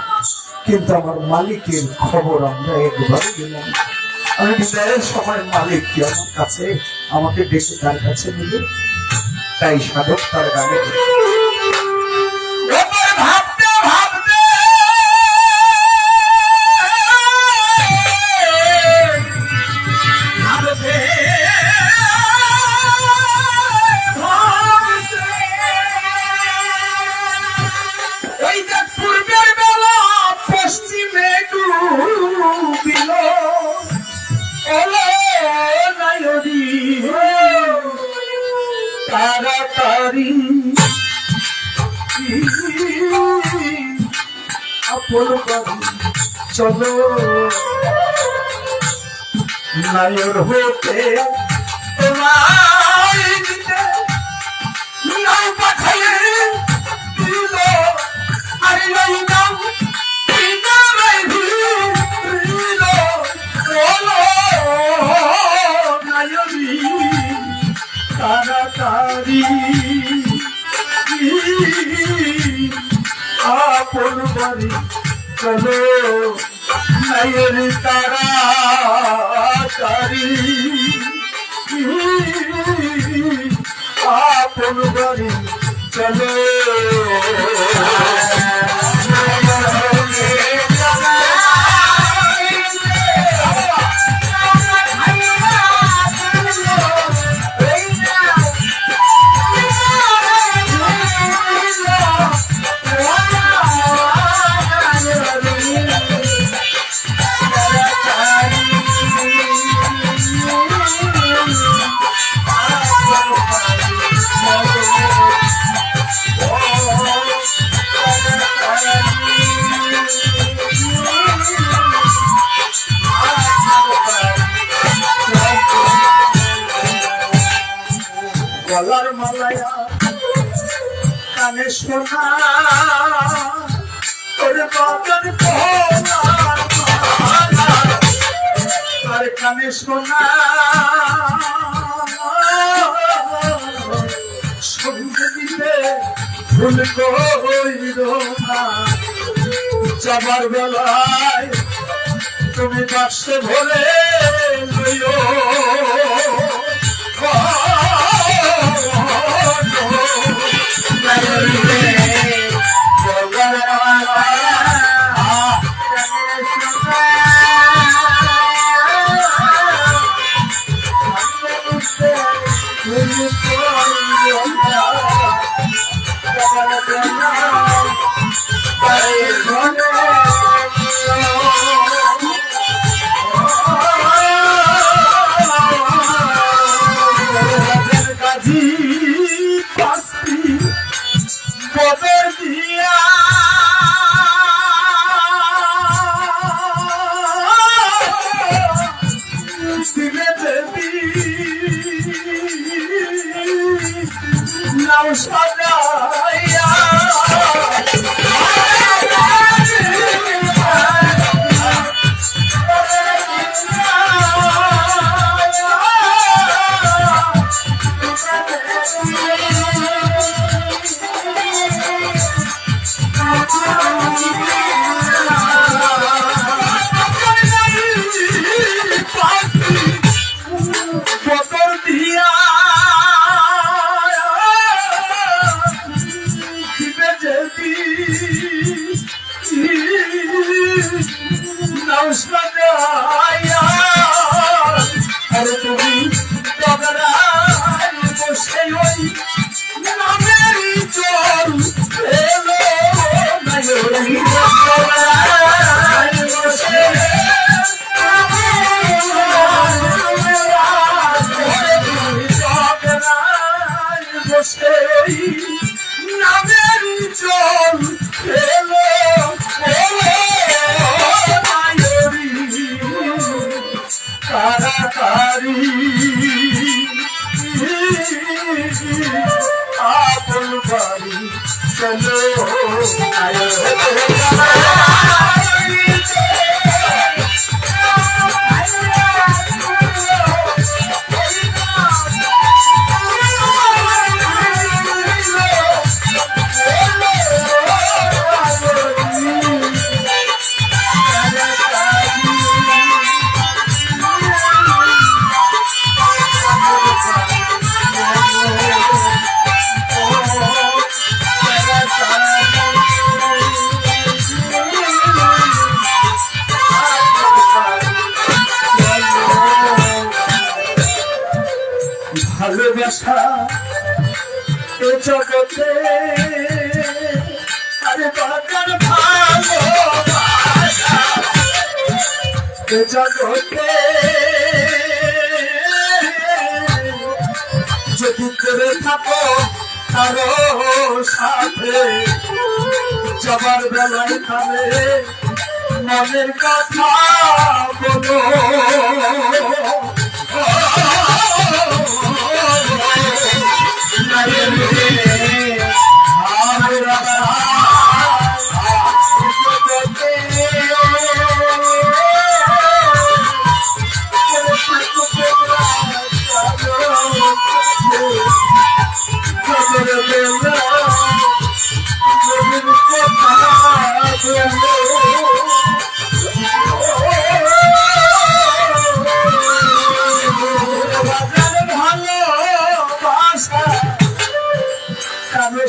কিন্তু আমার মালিকের খবর আমরা একবার দিলাম। আমি বিদায়ের সময় মালিক কি আমার কাছে আমাকে ডেকে তার কাছে নিল, তাই সাধক তার গানে ভাবতে ভাবতে ওই যে পূর্বের বেলা পশ্চিমে ডুবিল, ওলে নায়রি তাড়াতাড়ি আপন বাড়ি চলো, নায়র হতে তোমায় দিতে নাও পাঠাইয়ে দিল, আরে নাই নাও দিল, বলো নায়রি তাড়াতাড়ি আপন বাড়ি চলো, নায়রি তাড়াতাড়ি আপন বাড়ি চলো। গলার মালায়া কানে শোনা তোর বাজার আর কানে শোনা সঙ্গে দিতে ভুল কইর না, যাবার বেলায় তুমি বাক্সে ভরে লইও, বদর দিয়া দিলে দেবী নাও সাজাইয়া বদর দিয়া দিবে দেবী নাও সাজাইয়া, আরে তুমি ডগরায় বসে ওই নামেরই চল এলো, নায়রি ডগরায় বসে বসে নামেরই চল এলো, নায়রি ভালোবাসা এ জগতে আরে বাজার ভালোবাসা এ জগতে যদি করে থাকো কারো সাথে যাবার বেলায় কানে মনের কথা বলো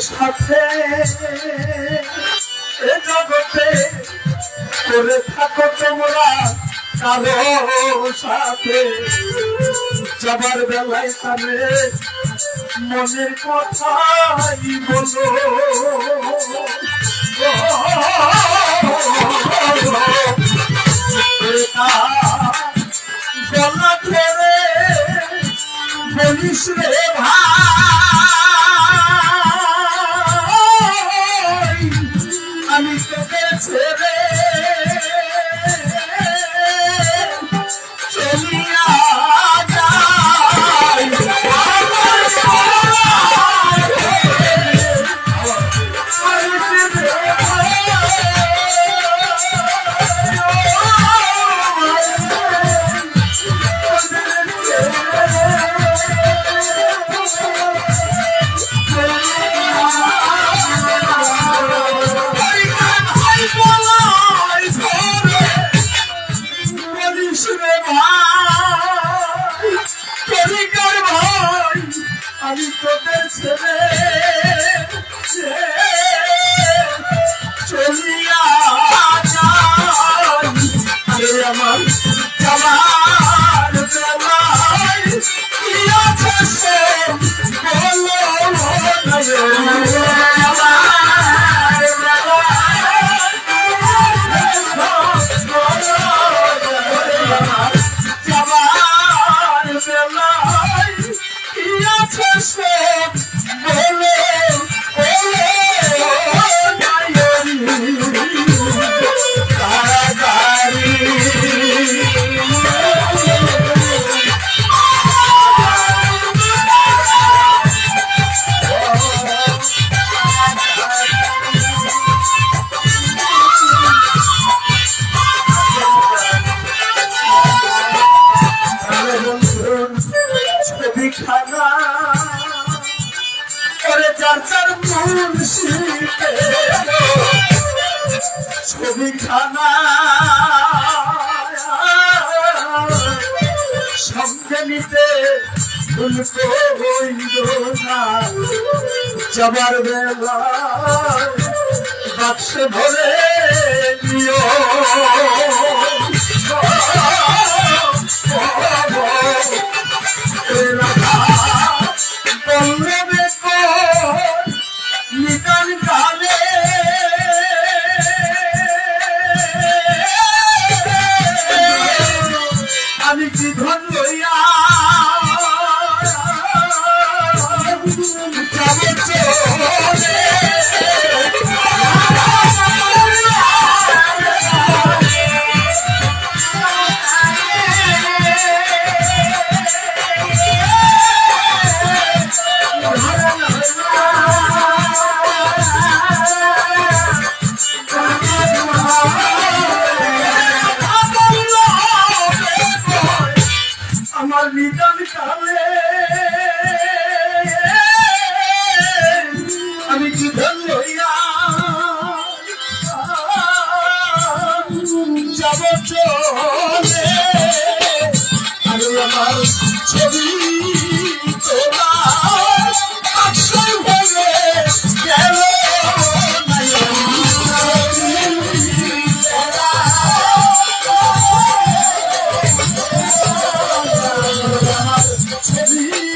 সাথে এ জগতে করে থাকো তোমরা কারো সাথে যাবার বেলায় কানে মনের কথাই বলো গলা ধরে বলিস রে ভাই আমি তোকে ছেড়ে চলিয়া যাই আমি তোদের ছেড়ে চলিয়া যাই আমার যাবার বেলায় কি আছে সে বলো যাবার বেলায় কি আছে সে বলো ছবি খানা করে যার যার মুন্সিতে ছবি খানা সঙ্গে নিতে ভুলতে হইল না যাবার বেলা বাক্সে ভরে নিও নিদান কালে আমি কি ধন লইয়া যাবে চলে আমার নিদান কালে আমি কি ধন লইয়া যাব চলে আমি আমার ছবি